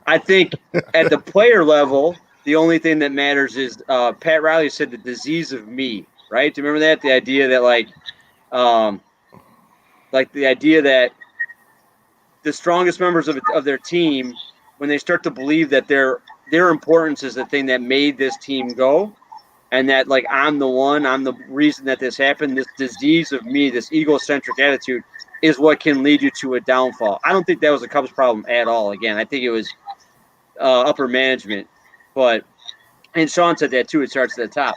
I think at the player level, the only thing that matters is Pat Riley said the disease of me. right? Do you remember that? The idea that the idea that the strongest members of their team, when they start to believe that their importance is the thing that made this team go, and that like I'm the reason that this happened. This disease of me, this egocentric attitude, is what can lead you to a downfall. I don't think that was a Cubs problem at all. Again, I think it was upper management, and Sean said that too. It starts at the top.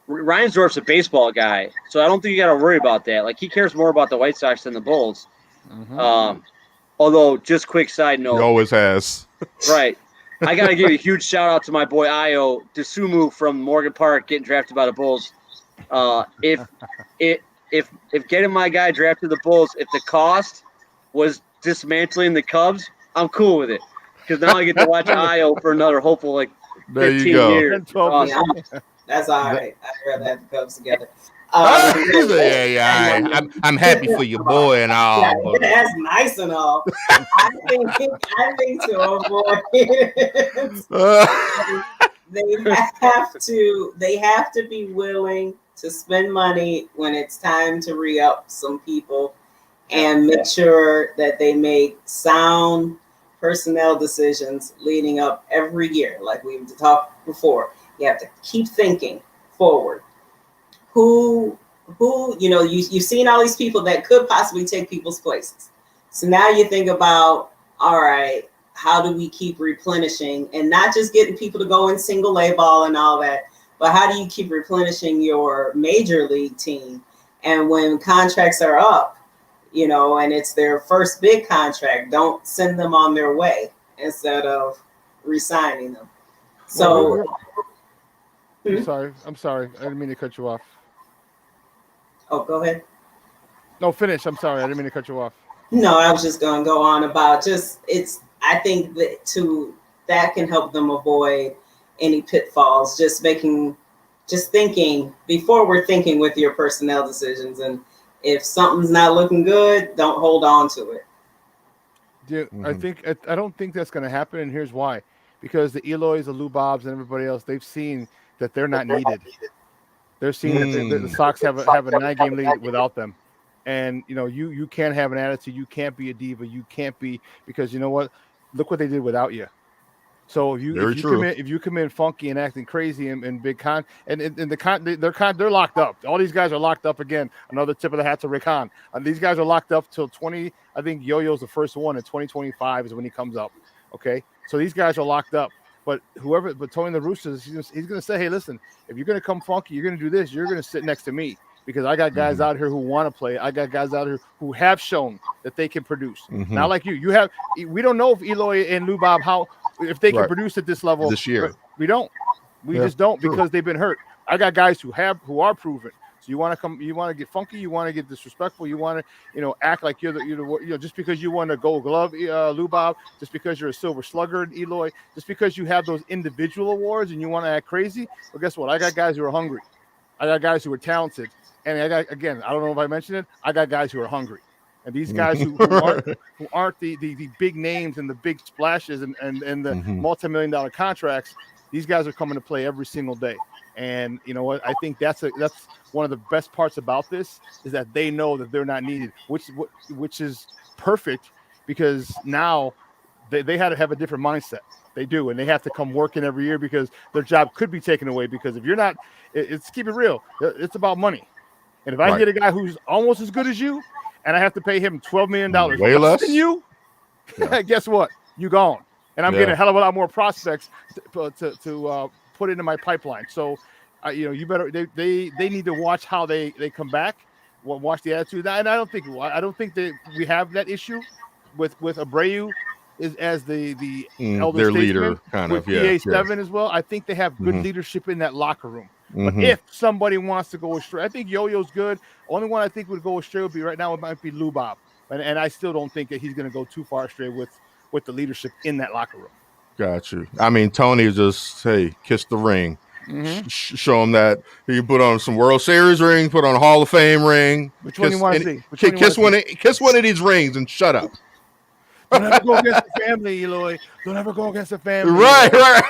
Reinsdorf's a baseball guy, so I don't think you got to worry about that. Like he cares more about the White Sox than the Bulls. Mm-hmm. Although, just quick side He note, always has. right? I got to give a huge shout out to my boy Io DeSumo from Morgan Park getting drafted by the Bulls. If getting my guy drafted the Bulls, if the cost was dismantling the Cubs, I'm cool with it because now I get to watch Io for another hopeful like There 15 you go. years. 10, 12 Yeah, that's all right. I'd rather have the Cubs together. I'm happy for your boy and all. Yeah, But that's nice and all. I think to avoid they have to be willing to spend money when it's time to re-up some people and make sure that they make sound personnel decisions leading up every year. Like we've talked before, you have to keep thinking forward. Who you've seen all these people that could possibly take people's places. So now you think about, all right, how do we keep replenishing and not just getting people to go in single A ball and all that, but how do you keep replenishing your major league team? And when contracts are up, and it's their first big contract, don't send them on their way instead of re-signing them. So I'm sorry. I didn't mean to cut you off. Oh, go ahead. No, finish. I'm sorry. I didn't mean to cut you off. No, I was just going to go on about I think that can help them avoid any pitfalls. Just thinking before we're thinking with your personnel decisions. And if something's not looking good, don't hold on to it. Yeah, I don't think that's going to happen. And here's why. Because the Eloys, the Lou Bobs, and everybody else, they've seen that they're not needed. They're seeing that the Sox have a 9-game lead without them, and you can't have an attitude. You can't be a diva. You can't be, because you know what? Look what they did without you. So if you come in funky and acting crazy and big they're locked up. All these guys are locked up again. Another tip of the hat to Rick Hahn. These guys are locked up till 20. I think Yo-Yo's the first one, and 2025 is when he comes up. Okay, so these guys are locked up. But Tony La Russa, he's going to say, hey, listen, if you're going to come funky, you're going to do this, you're going to sit next to me because I got guys out here who want to play. I got guys out here who have shown that they can produce. Not like you. We don't know if Eloy and Lou Bob, if they can produce at this level this year. We don't. We just don't because they've been hurt. I got guys who are proven. So you want to get funky, you want to get disrespectful, you want to, act like you're just because you won a Gold Glove, Lou Bob, just because you're a Silver Slugger, Eloy, just because you have those individual awards and you want to act crazy. Well, guess what? I got guys who are hungry. I got guys who are talented, and I got, again, I don't know if I mentioned it, I got guys who are hungry, and these guys who aren't the big names and the big splashes and the multi-million-dollar contracts. These guys are coming to play every single day. And you know what? I think that's one of the best parts about this is that they know that they're not needed, which is perfect because now they had to have a different mindset. They do, and they have to come working every year because their job could be taken away. Because if you're not, it's keep it real. It's about money. And if I get a guy who's almost as good as you, and I have to pay him $12 million way less than you, guess what? You gone. And I'm getting a hell of a lot more prospects to put into my pipeline. So, you better. They need to watch how they come back. Watch the attitude. And I don't think that we have that issue with Abreu as the elder their statesman, leader, kind with of. Yeah, PA7 as well. I think they have good leadership in that locker room. But if somebody wants to go astray, I think Yo-Yo's good. Only one I think would go astray would be right now. It might be Lou Bob, and I still don't think that he's going to go too far astray with the leadership in that locker room. Got you. I mean, Tony just kiss the ring. Show him that he put on some World Series ring, put on a Hall of Fame ring. Which one you want to see? Kiss one of these rings and shut up. Don't ever go against the family, Eloy. Don't ever go against the family. Right, right.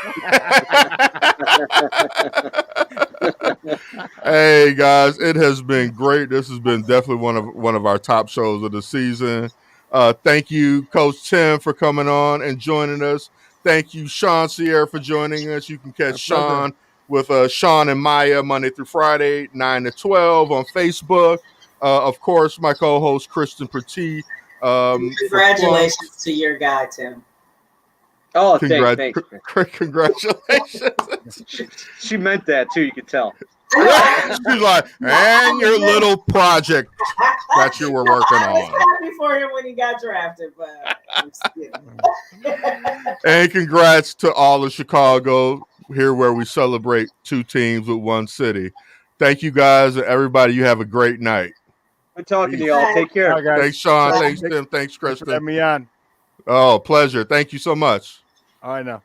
Hey guys, it has been great. This has been definitely one of our top shows of the season. Thank you, Coach Tim, for coming on and joining us. Thank you, Sean Sierra, for joining us. You can catch Sean with Sean and Maya Monday through Friday, 9 to 12 on Facebook. Of course, my co-host Kristen Petit. Congratulations to your guy, Tim. Oh, thanks. Congratulations. She meant that too. You could tell. She's like, and your little project that you were working I was on. happy for him when he got drafted, but I'm And congrats to all of Chicago, here where we celebrate two teams with one city. Thank you guys, and everybody. You have a great night. Good talking to y'all. Take care. All right, guys. Thanks, Sean. Bye. Thanks, Tim. Thanks, Thanks for Kristen. having me on. Oh, pleasure. Thank you so much. All right, now.